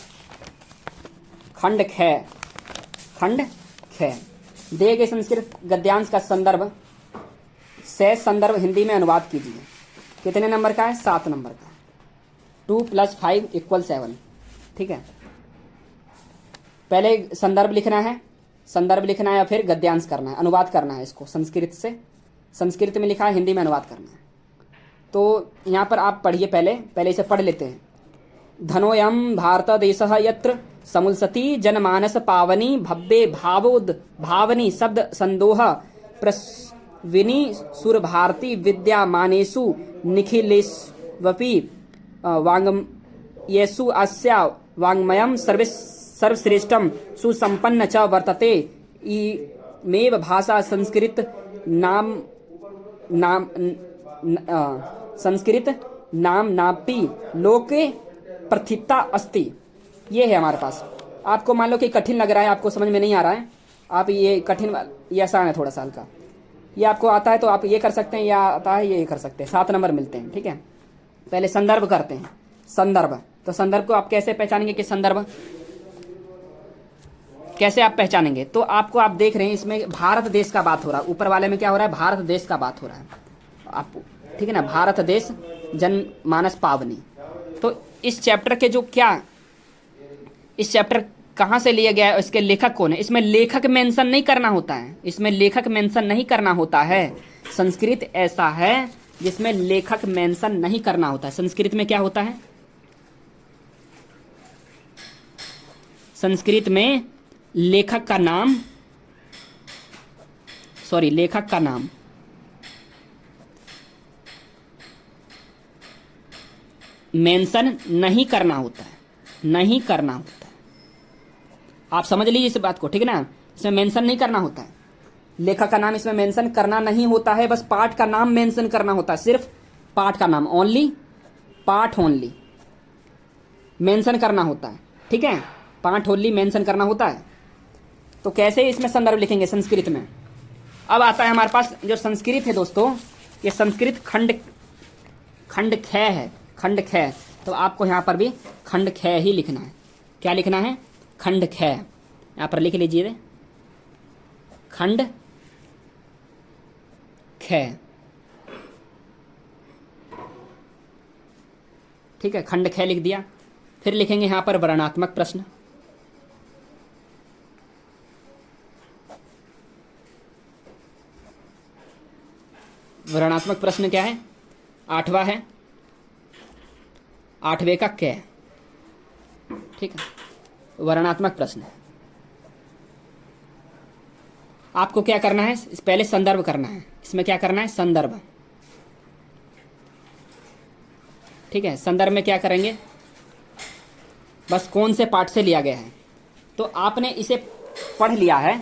खंड ख। खंड ख, दिए गए संस्कृत गद्यांश का संदर्भ से संदर्भ हिंदी में अनुवाद कीजिए। कितने नंबर का है? 7 नंबर का। 2 + 5 = 7। ठीक है, पहले संदर्भ लिखना है, या फिर गद्यांश करना है, अनुवाद करना है इसको संस्कृत से। संस्कृत में लिखा है, हिंदी में अनुवाद करना है। तो यहाँ पर आप पढ़िए, पहले इसे पढ़ लेते हैं। धनोयम भारत देशः यत्र समुल्सति जनमानस पावनी भव्ये भावोद भावनी शब्द संदोह प्रस्विनी सुरभारती विद्यामानेषु निखिलेष्वपि वाङ्मयेषु अस्या वाङ्मयं सर्वश्रेष्ठं सुसम्पन्न च वर्तते। इमेव भाषा संस्कृत नाम्नापि लोके प्रथिता अस्ति। ये है हमारे पास। आपको मान लो कि कठिन लग रहा है, आपको समझ में नहीं आ रहा है, आप ये कठिन, ये आसान है थोड़ा सा हल्का, ये आपको आता है तो आप ये कर सकते हैं, या आता है ये कर सकते हैं। 7 नंबर मिलते हैं। ठीक है, पहले संदर्भ करते हैं। संदर्भ, तो संदर्भ को आप कैसे पहचानेंगे कि संदर्भ कैसे आप पहचानेंगे? तो आपको, आप देख रहे हैं इसमें भारत देश का बात हो रहा है, ऊपर वाले में क्या हो रहा है? भारत देश का बात हो रहा है आप, ठीक है ना, भारत देश जनमानस पावनी। तो इस चैप्टर के जो क्या, इस चैप्टर कहाँ से लिया गया है, इसके लेखक कौन है? इसमें लेखक मेंशन नहीं करना होता है, इसमें लेखक मेंशन नहीं करना होता है। संस्कृत ऐसा है जिसमें लेखक मेंशन नहीं करना होता है। संस्कृत में क्या होता है? संस्कृत में लेखक का नाम मेंशन नहीं करना होता है, नहीं करना होता है। आप समझ लीजिए इस बात को, ठीक है ना, इसमें मेंशन नहीं करना होता है, लेखक का नाम इसमें मेंशन करना नहीं होता है, बस पाठ का नाम मेंशन करना होता है, सिर्फ पाठ का नाम, ओनली पाठ ओनली मेंशन करना होता है। ठीक है, पाठ ओनली मेंशन करना होता है। तो कैसे इसमें संदर्भ लिखेंगे संस्कृत में? अब आता है हमारे पास जो संस्कृत है दोस्तों, ये संस्कृत खंड ख है, खंड ख। तो आपको यहाँ पर भी खंड ख ही लिखना है। क्या लिखना है? खंड ख। यहाँ पर लिख लीजिए खंड ख। ठीक है, खंड ख लिख दिया। फिर लिखेंगे यहाँ पर वर्णात्मक प्रश्न। वर्णात्मक प्रश्न क्या है? 8वां है, 8वें का क। ठीक है, वर्णात्मक प्रश्न है। आपको क्या करना है? पहले संदर्भ करना है। इसमें क्या करना है? संदर्भ। ठीक है, संदर्भ में क्या करेंगे? बस कौन से पाठ से लिया गया है। तो आपने इसे पढ़ लिया है,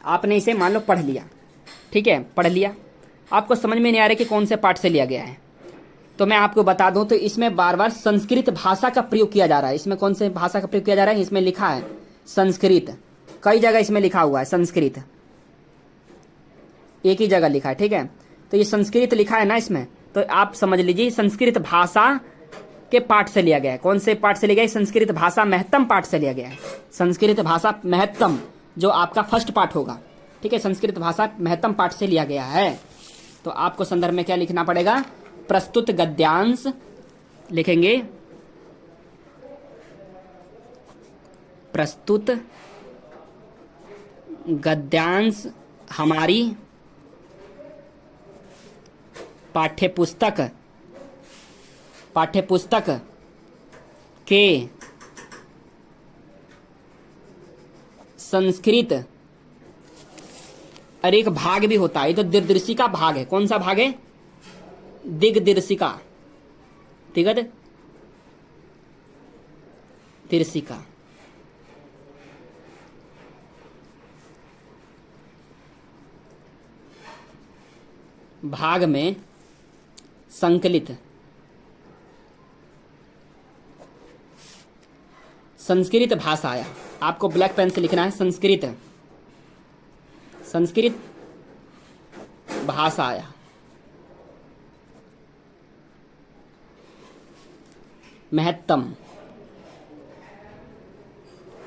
आपने इसे मान लो पढ़ लिया, ठीक है, पढ़ लिया, आपको समझ में नहीं आ रहा कि कौन से पाठ से लिया गया है, तो मैं आपको बता दूं, तो इसमें बार बार संस्कृत भाषा का प्रयोग किया जा रहा है। इसमें कौन से भाषा का प्रयोग किया जा रहा है? इसमें लिखा है संस्कृत, कई जगह इसमें लिखा हुआ है संस्कृत, एक ही जगह लिखा है। ठीक है, तो ये संस्कृत लिखा है ना इसमें, तो आप समझ लीजिए संस्कृत भाषा के पाठ से लिया गया है। कौन से पाठ से लिया गया है? संस्कृत भाषा महत्तम पाठ से लिया गया है। संस्कृत भाषा महत्तम, जो आपका फर्स्ट पाठ होगा, ठीक है, संस्कृत भाषा महत्तम पाठ से लिया गया है। तो आपको संदर्भ में क्या लिखना पड़ेगा? प्रस्तुत गद्यांश लिखेंगे, प्रस्तुत गद्यांश हमारी पाठ्यपुस्तक के संस्कृत, और एक भाग भी होता है, ये तो दिग्दर्शिका भाग है। कौन सा भाग है? दिग्दर्शिका, दिग्दर्शिका भाग में संकलित संस्कृत भाषाया। आपको ब्लैक पेन से लिखना है संस्कृत भाषाया। महत्तम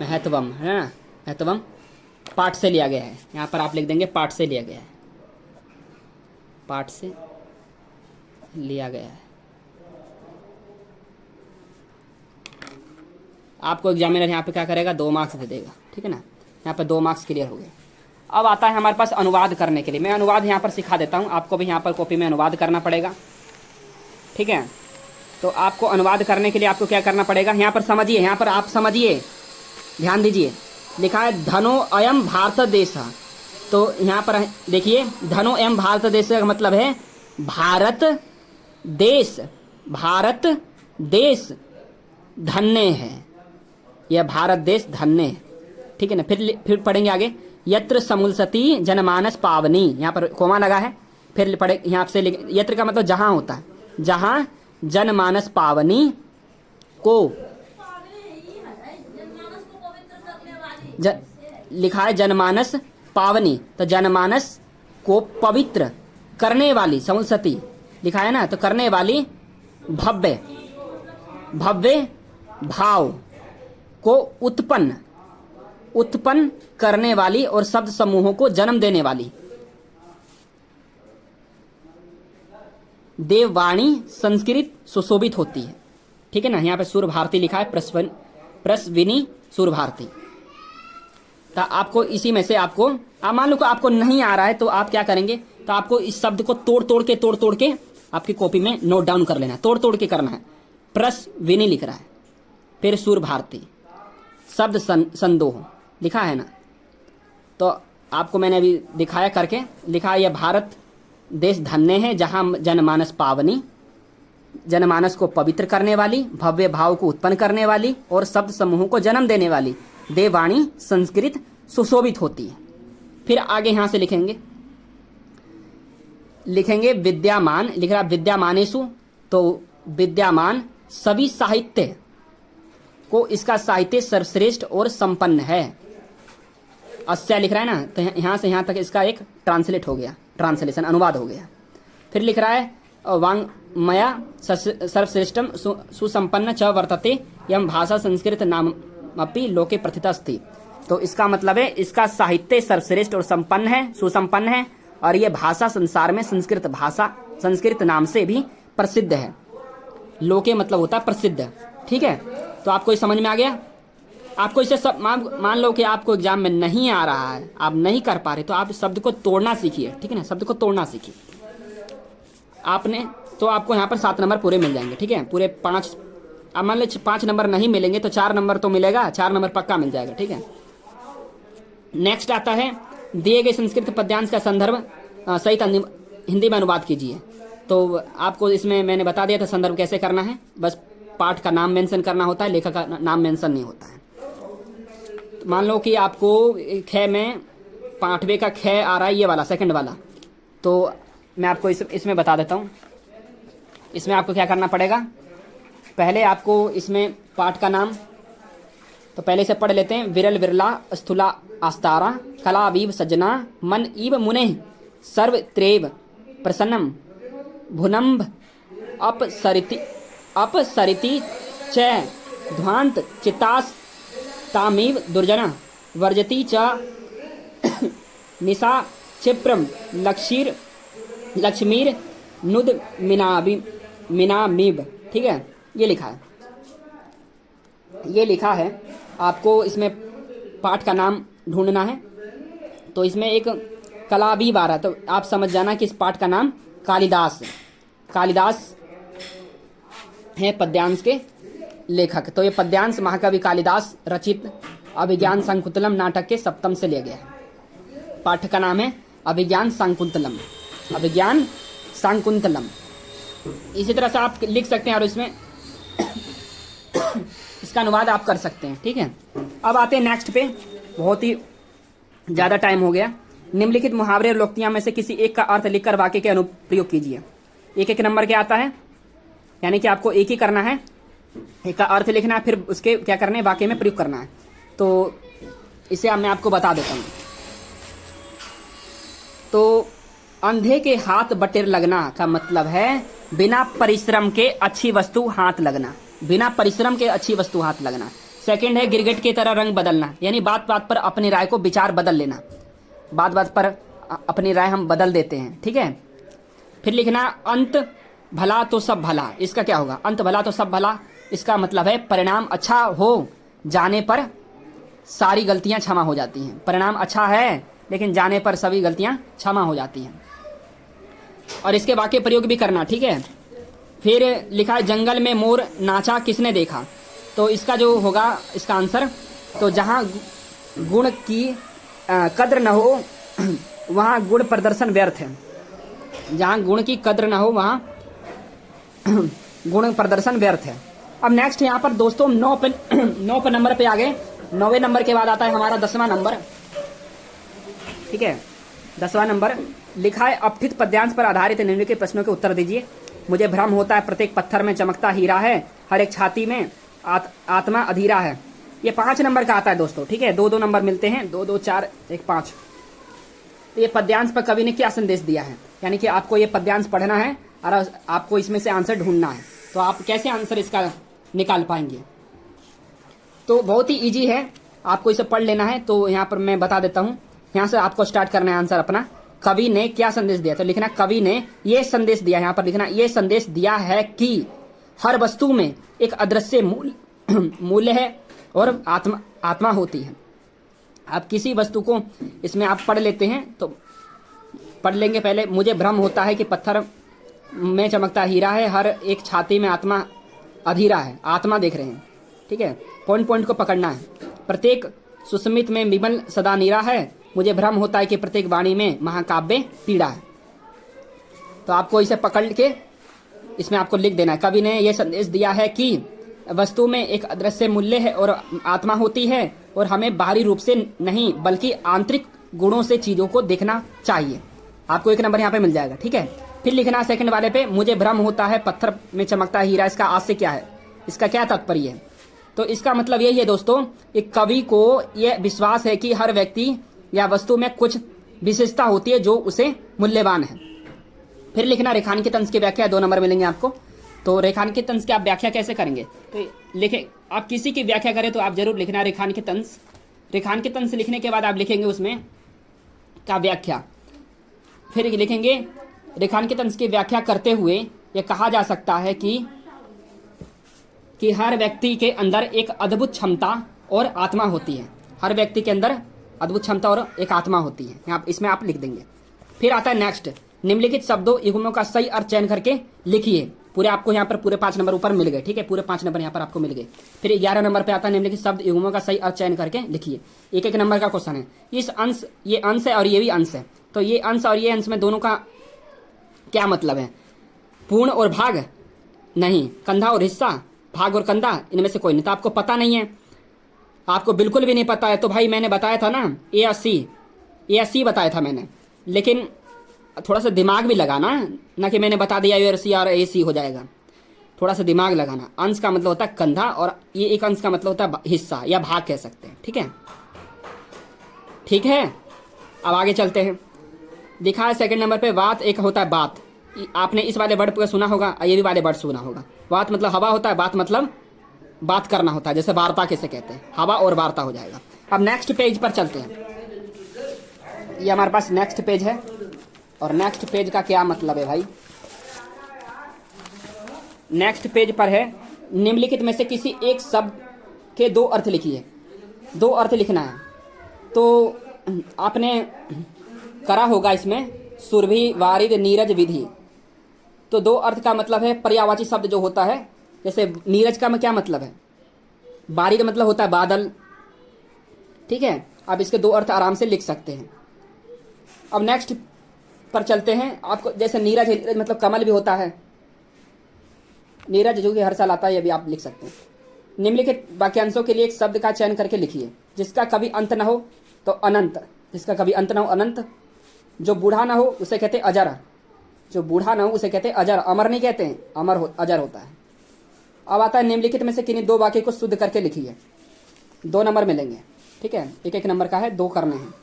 महत्वम है ना, महत्वम पाठ से लिया गया है। यहाँ पर आप लिख देंगे पाठ से लिया गया है, पाठ से लिया गया है। आपको एग्जामिनर यहाँ पे क्या करेगा, 2 मार्क्स दे देगा, ठीक है ना। यहाँ पे 2 मार्क्स क्लियर हो गए। अब आता है हमारे पास अनुवाद करने के लिए। मैं अनुवाद यहाँ पर सिखा देता हूँ, आपको भी यहाँ पर कॉपी में अनुवाद करना पड़ेगा, ठीक है। तो आपको अनुवाद करने के लिए आपको क्या करना पड़ेगा, यहाँ पर समझिए, यहाँ पर आप समझिए, ध्यान दीजिए। लिखा है धनो अयम भारत देश। तो यहाँ पर देखिए, धनो एवं भारत देश का मतलब है भारत देश, भारत देश धन्य है, यह भारत देश धन्य है, ठीक है ना। फिर पढ़ेंगे आगे, यत्र समुलसती जनमानस पावनी, यहाँ पर कोमा लगा है। फिर पढ़े यहाँ से, यत्र का मतलब जहाँ होता है, जहाँ जनमानस पावनी को लिखा है जनमानस पावनी, तो जनमानस को पवित्र करने वाली, समुलसती लिखा है ना, तो करने वाली भव्य भाव को उत्पन्न करने वाली और शब्द समूहों को जन्म देने वाली देववाणी संस्कृत सुशोभित होती है, ठीक है ना। यहाँ पे सूर्य भारती लिखा है, प्रसविनी सूर्य भारती। तो आपको इसी में से आपको, आप मान लो कि आपको नहीं आ रहा है तो आप क्या करेंगे, तो आपको इस शब्द को तोड़ तोड़ के आपकी कॉपी में नोट डाउन कर लेना है, तोड़ के करना है। प्रसविनी लिख रहा है, फिर सूर्य भारती, शब्द संदोह लिखा है ना। तो आपको मैंने अभी दिखाया करके, लिखा है यह भारत देश धन्य है जहां जनमानस पावनी, जनमानस को पवित्र करने वाली, भव्य भाव को उत्पन्न करने वाली और शब्द समूहों को जन्म देने वाली देववाणी संस्कृत सुशोभित होती है। फिर आगे यहां से लिखेंगे विद्यामान, लिख रहा विद्यामानेषु, तो विद्यामान सभी साहित्य को, इसका साहित्य सर्वश्रेष्ठ और संपन्न है। अस्या लिख रहा है ना, तो यहां से यहां तक इसका एक ट्रांसलेट हो गया, ट्रांसलेशन अनुवाद हो गया। फिर लिख रहा है वांग्मया सर्वश्रेष्ठम सुसंपन्न च वर्तते यम भाषा संस्कृत नाम अपि लोके प्रथिता अस्ति। तो इसका मतलब है इसका साहित्य सर्वश्रेष्ठ और संपन्न है, सुसंपन्न है, और यह भाषा संसार में संस्कृत भाषा, संस्कृत नाम से भी प्रसिद्ध है। लोके मतलब होता है प्रसिद्ध, ठीक है। तो आपको ये समझ में आ गया। आपको इसे सब मान लो कि आपको एग्जाम में नहीं आ रहा है, आप नहीं कर पा रहे, तो आप शब्द को तोड़ना सीखिए, ठीक है ना, शब्द को तोड़ना सीखिए आपने। तो आपको यहाँ पर 7 नंबर पूरे मिल जाएंगे, ठीक है। पूरे 5, अब मान लो 5 नंबर नहीं मिलेंगे तो 4 नंबर तो मिलेगा, 4 नंबर पक्का मिल जाएगा, ठीक है। नेक्स्ट आता है, दिए गए संस्कृत पद्यांश का संदर्भ सहित हिंदी में अनुवाद कीजिए। तो आपको इसमें मैंने बता दिया था संदर्भ कैसे करना है, बस पाठ का नाम मेंशन करना होता है, लेखक का नाम मेंशन नहीं होता है। तो मान लो कि आपको ख में 5वें का ख आ रहा है, ये वाला सेकंड वाला, तो मैं आपको इसमें बता देता हूँ। इसमें आपको क्या करना पड़ेगा, पहले आपको इसमें पाठ का नाम, तो पहले से पढ़ लेते हैं। विरल विरला स्थूला आस्तारा कलावीव सज्जना मन इव मुने सर्व त्रेव प्रसन्नम भुनम्भ अपसरिति च ध्वांत चितास तामीव दुर्जना वर्जती च निशा क्षिप्रम लक्ष्मीर नुद मिनामीब, ठीक है। ये लिखा है आपको इसमें पाठ का नाम ढूंढना है। तो इसमें एक कलावीव आ रहा है, तो आप समझ जाना कि इस पाठ का नाम कालिदास है पद्यांश के लेखक। तो ये पद्यांश महाकवि कालिदास रचित अभिज्ञान शाकुंतलम नाटक के सप्तम से लिया गया है। पाठ का नाम है अभिज्ञान शाकुंतलम, अभिज्ञान शाकुंतलम। इसी तरह से आप लिख सकते हैं और इसमें इसका अनुवाद आप कर सकते हैं, ठीक है। अब आते हैं नेक्स्ट पे, बहुत ही ज़्यादा टाइम हो गया। निम्नलिखित मुहावरे और लोकोक्तियां में से किसी एक का अर्थ लिखकर वाक्य के अनुप्रयोग कीजिए। 1-1 नंबर के आता है, यानी कि आपको एक ही करना है। एक का अर्थ लिखना है, फिर उसके क्या करना है, वाक्य में प्रयोग करना है। तो इसे अब मैं आपको बता देता हूँ। तो अंधे के हाथ बटेर लगना का मतलब है बिना परिश्रम के अच्छी वस्तु हाथ लगना, बिना परिश्रम के अच्छी वस्तु हाथ लगना। सेकंड है गिरगिट की तरह रंग बदलना, यानी बात बात पर अपनी राय को विचार बदल लेना, बात बात पर अपनी राय हम बदल देते हैं, ठीक है। फिर लिखना अंत भला तो सब भला, इसका क्या होगा, अंत भला तो सब भला, इसका मतलब है परिणाम अच्छा हो जाने पर सारी गलतियां क्षमा हो जाती हैं। परिणाम अच्छा है लेकिन जाने पर सभी गलतियां क्षमा हो जाती हैं, और इसके वाक्य प्रयोग भी करना, ठीक है। फिर लिखा है जंगल में मोर नाचा किसने देखा, तो इसका जो होगा इसका आंसर, तो जहां गुण की कद्र न हो वहां गुण प्रदर्शन व्यर्थ है, जहां गुण की कद्र न हो वहां गुण प्रदर्शन व्यर्थ है। अब नेक्स्ट यहाँ पर दोस्तों 9 नंबर पे आ गए। 9वें नंबर के बाद आता है हमारा 10वां नंबर, ठीक है। 10वां नंबर लिखा है अपठित पद्यांश पर आधारित निम्नलिखित के प्रश्नों के उत्तर दीजिए। मुझे भ्रम होता है प्रत्येक पत्थर में चमकता हीरा है, हर एक छाती में आत्मा अधीरा है। ये 5 नंबर का आता है दोस्तों, ठीक है। 2-2 नंबर मिलते हैं, 2 2 4 1 5। तो ये पद्यांश पर कवि ने क्या संदेश दिया है, यानी कि आपको ये पद्यांश पढ़ना है और आपको इसमें से आंसर ढूंढना है। तो आप कैसे आंसर इसका निकाल पाएंगे, तो बहुत ही इजी है, आपको इसे पढ़ लेना है। तो यहाँ पर मैं बता देता हूँ, यहाँ से आपको स्टार्ट करना है आंसर अपना। कवि ने क्या संदेश दिया, तो लिखना कवि ने ये संदेश दिया, यहाँ पर लिखना ये संदेश दिया है कि हर वस्तु में एक अदृश्य मूल्य है और आत्मा होती है। आप किसी वस्तु को इसमें आप पढ़ लेते हैं, तो पढ़ लेंगे पहले। मुझे भ्रम होता है कि पत्थर में चमकता हीरा है, हर एक छाती में आत्मा अधीरा है, आत्मा देख रहे हैं, ठीक है। पॉइंट पॉइंट को पकड़ना है। प्रत्येक सुस्मित में विमल सदा नीरा है, मुझे भ्रम होता है कि प्रत्येक वाणी में महाकाव्य पीड़ा है। तो आपको इसे पकड़ के इसमें आपको लिख देना है, कवि ने यह संदेश दिया है कि वस्तु में एक अदृश्य मूल्य है और आत्मा होती है, और हमें बाहरी रूप से नहीं बल्कि आंतरिक गुणों से चीजों को देखना चाहिए। आपको 1 नंबर यहाँ पे मिल जाएगा, ठीक है। फिर लिखना सेकंड वाले पे, मुझे भ्रम होता है पत्थर में चमकता हीरा, इसका आज से क्या है, इसका क्या तात्पर्य है। तो इसका मतलब यही है दोस्तों, एक कवि को यह विश्वास है कि हर व्यक्ति या वस्तु में कुछ विशेषता होती है जो उसे मूल्यवान है। फिर लिखना रेखांकित अंश की व्याख्या, 2 नंबर मिलेंगे आपको। तो रेखांकित अंश की आप व्याख्या कैसे करेंगे, तो लिखे, आप किसी की व्याख्या करें तो आप जरूर लिखना रेखांकित अंश। रेखांकित अंश लिखने के बाद आप लिखेंगे उसमें का व्याख्या। फिर लिखेंगे रेखांकित अंश की व्याख्या करते हुए यह कहा जा सकता है कि हर व्यक्ति के अंदर एक अद्भुत क्षमता और आत्मा होती है। हर व्यक्ति के अंदर अद्भुत क्षमता और एक आत्मा होती है, यहाँ इसमें आप लिख देंगे। फिर आता है नेक्स्ट, निम्नलिखित शब्दों युग्मों का सही अर्थ चयन करके लिखिए। पूरे आपको यहाँ पर पूरे 5 नंबर ऊपर मिल गए, ठीक है, पूरे 5 नंबर यहाँ पर आपको मिल गए। फिर 11 नंबर पे आता है निम्नलिखित शब्द युग्मों का सही अर्थ चयन करके लिखिए। 1-1 नंबर का क्वेश्चन है। इस अंश, ये अंश है और ये भी अंश है, तो ये अंश और ये अंश में दोनों का क्या मतलब है, पूर्ण और भाग नहीं, कंधा और हिस्सा, भाग और कंधा, इनमें से कोई नहीं। तो आपको पता नहीं है, आपको बिल्कुल भी नहीं पता है, तो भाई मैंने बताया था ना A80 बताया था मैंने, लेकिन थोड़ा सा दिमाग भी लगाना, ना कि मैंने बता दिया A80 और AC हो जाएगा। थोड़ा सा दिमाग लगाना। अंश का मतलब होता है कंधा और ये एक अंश का मतलब होता है हिस्सा या भाग कह सकते हैं, ठीक है, ठीक है। अब आगे चलते हैं। दिखा है सेकंड नंबर पे वात, एक होता है बात। आपने इस वाले वर्ड को सुना होगा, ये भी वाले वर्ड सुना होगा। वात मतलब हवा होता है, बात मतलब बात करना होता है, जैसे वार्ता कैसे कहते हैं, हवा और वार्ता हो जाएगा। अब नेक्स्ट पेज पर चलते हैं। ये हमारे पास नेक्स्ट पेज है, और नेक्स्ट पेज का क्या मतलब है भाई, नेक्स्ट पेज पर है निम्नलिखित में से किसी एक शब्द के 2 अर्थ लिखिए। 2 अर्थ लिखना है। तो आपने करा होगा इसमें सुरभि, वारिद, नीरज, विधि। तो 2 अर्थ का मतलब है पर्यायवाची शब्द जो होता है, जैसे नीरज का क्या मतलब है, वारिद मतलब होता है बादल, ठीक है। आप इसके 2 अर्थ आराम से लिख सकते हैं। अब नेक्स्ट पर चलते हैं। आपको जैसे नीरज है, नीरज मतलब कमल भी होता है, नीरज जो कि हर साल आता है, ये भी आप लिख सकते हैं। निम्नलिखित वाक्यांशों के लिए एक शब्द का चयन करके लिखिए। जिसका कभी अंत न हो तो अनंत, जिसका कभी अंत न हो अनंत। जो बूढ़ा ना हो उसे कहते अजर, जो बूढ़ा ना हो उसे कहते अजर, अमर नहीं कहते हैं, अजर होता है। अब आता है निम्नलिखित में से किन्हीं दो वाक्य को शुद्ध करके लिखिए। 2 नंबर मिलेंगे, ठीक है, एक एक नंबर का है, 2 करने हैं।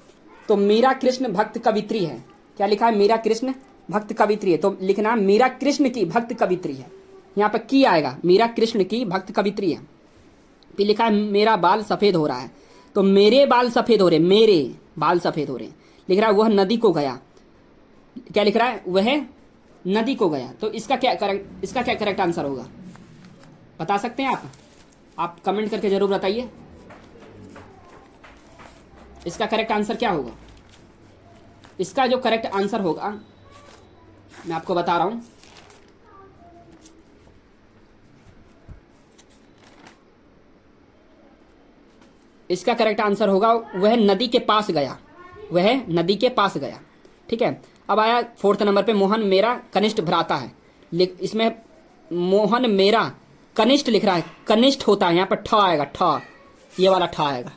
तो मीरा कृष्ण भक्त कवित्री है, क्या लिखा है? मीरा कृष्ण भक्त कवित्री है, तो लिखना मीरा कृष्ण की भक्त कवित्री है। यहाँ पर की आएगा, मीरा कृष्ण की भक्त कवित्री है। फिर लिखा है मेरा बाल सफेद हो रहा है, तो मेरे बाल सफेद हो रहे, मेरे बाल सफेद हो रहे। लिख रहा है वह नदी को गया, क्या लिख रहा है? वह नदी को गया। तो इसका क्या करेक्ट आंसर होगा, बता सकते हैं आप कमेंट करके जरूर बताइए इसका करेक्ट आंसर क्या होगा। इसका जो करेक्ट आंसर होगा मैं आपको बता रहा हूं। इसका करेक्ट आंसर होगा वह नदी के पास गया, वह नदी के पास गया, ठीक है। अब आया 4th नंबर पे, मोहन मेरा कनिष्ठ भ्राता है। इसमें मोहन मेरा कनिष्ठ लिख रहा है, कनिष्ठ होता है, यहाँ पर ठ आएगा, ठ, ये वाला ठ आएगा।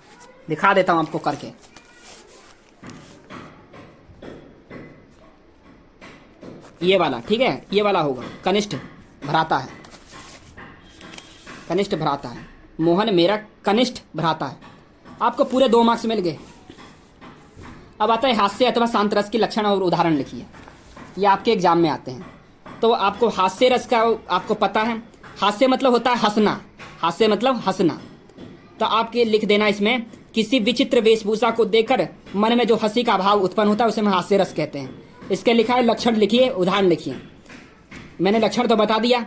दिखा देता हूं आपको करके, ये वाला, ठीक है, ये वाला होगा, कनिष्ठ भ्राता है, कनिष्ठ भ्राता है। मोहन मेरा कनिष्ठ भ्राता है। आपको पूरे 2 मार्क्स मिल गए। अब आता है हास्य अथवा शांत रस की लक्षण और उदाहरण लिखिए। ये आपके एग्जाम में आते हैं। तो आपको हास्य रस का आपको पता है, हास्य मतलब होता है हंसना, हास्य मतलब हंसना। तो आपके लिख देना इसमें, किसी विचित्र वेशभूषा को देखकर मन में जो हंसी का भाव उत्पन्न होता है उसे हम हास्य रस कहते हैं। इसके लिखा है लक्षण लिखिए, उदाहरण लिखिए। मैंने लक्षण तो बता दिया,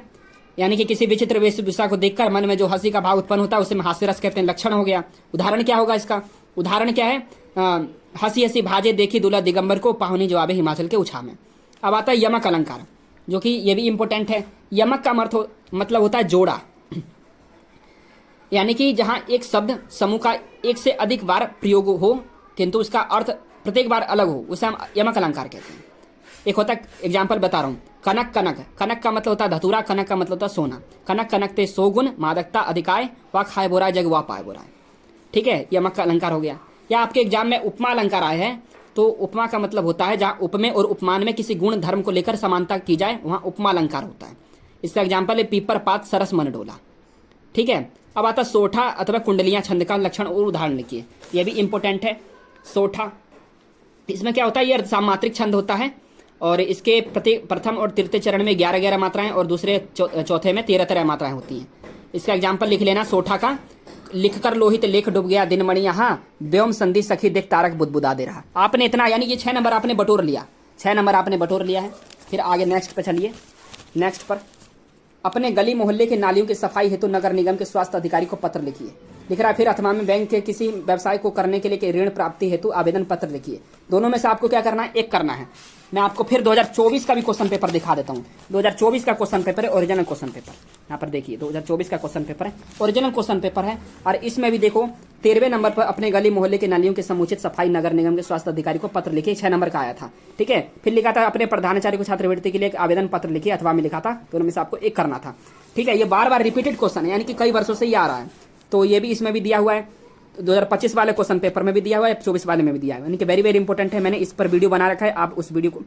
यानी कि किसी विचित्र वेशभूषा को देखकर मन में जो हंसी का भाव उत्पन्न होता है उसे हम हास्य रस कहते हैं, लक्षण हो गया। उदाहरण क्या होगा इसका? उदाहरण क्या है? हंसी हंसी भाजे देखी दूल्हा दिगंबर को, पाहुनी जो आवे हिमाचल के उछा में। अब आता है यमक अलंकार, जो कि ये भी इंपॉर्टेंट है। यमक का मतलब होता है जोड़ा, यानी कि जहां एक शब्द समूह का एक से अधिक बार प्रयोग हो किंतु उसका अर्थ प्रत्येक बार अलग हो, उसे हम यमक अलंकार कहते हैं। एक होता है, एग्जाम्पल बता रहा हूं, कनक कनक, कनक का मतलब होता है धतूरा, कनक का मतलब होता है सोना। कनक कनक ते सोगुन मादकता अधिकाय, वा खाए बोराय जग वा पाए बोराय, ठीक है, यमक का अलंकार हो गया। या आपके एग्जाम में उपमा अलंकार आए हैं, तो उपमा का मतलब होता है जहां उपमेय और उपमान में किसी गुण धर्म को लेकर समानता की जाए वहां उपमा अलंकार होता है। इसका एग्जाम्पल है पीपर पात सरस मन डोला, ठीक है। अब आता सोठा अथवा कुंडलियां छंद का लक्षण और उदाहरण लिखिए। यह भी इंपॉर्टेंट है। सोठा, इसमें क्या होता है? यह सामात्रिक छंद होता है और इसके प्रथम और तृतीय चरण में 11-11 मात्राएं और दूसरे चौथे में 13-13 मात्राएं होती हैं। इसका एग्जाम्पल लिख लेना सोठा का, लिखकर लोहित लेख डूब गया दिन मणि यहाँ, व्योम संधि सखी देख तारक बुदबुदा दे रहा। आपने इतना, यानी कि 6 नंबर आपने बटोर लिया, 6 नंबर आपने बटोर लिया है। फिर आगे नेक्स्ट पे चलिए। नेक्स्ट पर, अपने गली मोहल्ले के नालियों की सफाई हेतु नगर निगम के स्वास्थ्य अधिकारी को पत्र लिखिए। लिख रहा है फिर अथवा में बैंक के किसी व्यवसाय को करने के लिए ऋण प्राप्ति हेतु आवेदन पत्र लिखिए। दोनों में से आपको क्या करना है? एक करना है। मैं आपको फिर 2024 का भी क्वेश्चन पेपर दिखा देता हूँ। 2024 का क्वेश्चन पेपर है, ओरिजिनल क्वेश्चन पेपर। यहाँ पर देखिए 2024 का क्वेश्चन पेपर है, ओरिजिनल क्वेश्चन पेपर है। और इसमें भी देखो 13वें नंबर पर अपने गली मोहल्ले के नालियों की समुचित सफाई नगर निगम के स्वास्थ्य अधिकारी को पत्र लिखिए। 6 नंबर का आया था, ठीक है। फिर लिखा था अपने प्रधानाचार्य को छात्रवृत्ति के लिए आवेदन पत्र लिखिए, अथवा में लिखा था। दोनों में से आपको एक करना था, ठीक है। ये बार बार रिपीटेड क्वेश्चन है, यानी कि कई वर्षों से ही आ रहा है। तो ये भी इसमें भी दिया हुआ है, 2025 वाले क्वेश्चन पेपर में भी दिया हुआ है, 24 वाले में भी दिया है, यानी कि वेरी वेरी इंपॉर्टेंट है। मैंने इस पर वीडियो बना रखा है, आप उस वीडियो को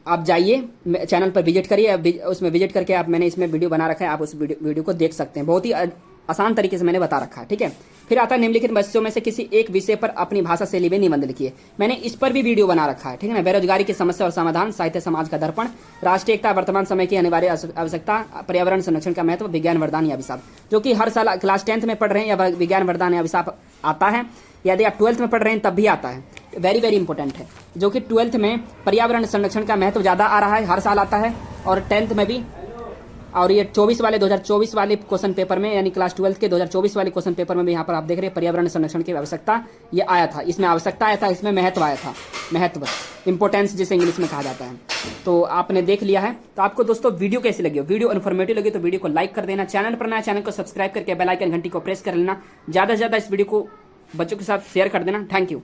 आप जाइए चैनल पर विजिट करिए, उसमें विजिट करके आप, मैंने इसमें वीडियो बना रखा है, आप उस वीडियो को देख सकते हैं। बहुत ही आसान तरीके से मैंने बता रखा है, ठीक है। फिर आता है निम्नलिखित विषयों में से किसी एक विषय पर अपनी भाषा शैली में निबंध लिखिए। मैंने इस पर भी वीडियो बना रखा है, ठीक है ना। बेरोजगारी की समस्या और समाधान, साहित्य समाज का दर्पण, राष्ट्रीय एकता, वर्तमान समय की अनिवार्य आवश्यकता, पर्यावरण संरक्षण का महत्व, विज्ञान वरदान या अभिशाप, जो कि हर साल क्लास 10th में पढ़ रहे हैं या विज्ञान वरदान या अभिशाप आता है। यदि आप 12th में पढ़ रहे हैं तब भी आता है, वेरी वेरी इंपॉर्टेंट है। जो कि 12th में पर्यावरण संरक्षण का महत्व ज्यादा आ रहा है, हर साल आता है, और 10th में भी। और ये 2024 वाले क्वेश्चन पेपर में, यानी क्लास 12 के 2024 वाले क्वेश्चन पेपर में भी यहाँ पर आप देख रहे हैं पर्यावरण संरक्षण की आवश्यकता ये आया था। इसमें आवश्यकता आया था, इसमें महत्व आया था, महत्व, इंपोर्टेंस जिसे इंग्लिश में कहा जाता है। तो आपने देख लिया है। तो आपको दोस्तों वीडियो कैसी लगी? वीडियो इन्फॉर्मेटिव लगी तो वीडियो को लाइक कर देना, चैनल पर नया चैनल को सब्सक्राइब करके बेल आइकन घंटी को प्रेस कर लेना, ज्यादा से ज्यादा इस वीडियो को बच्चों के साथ शेयर कर देना। Thank you.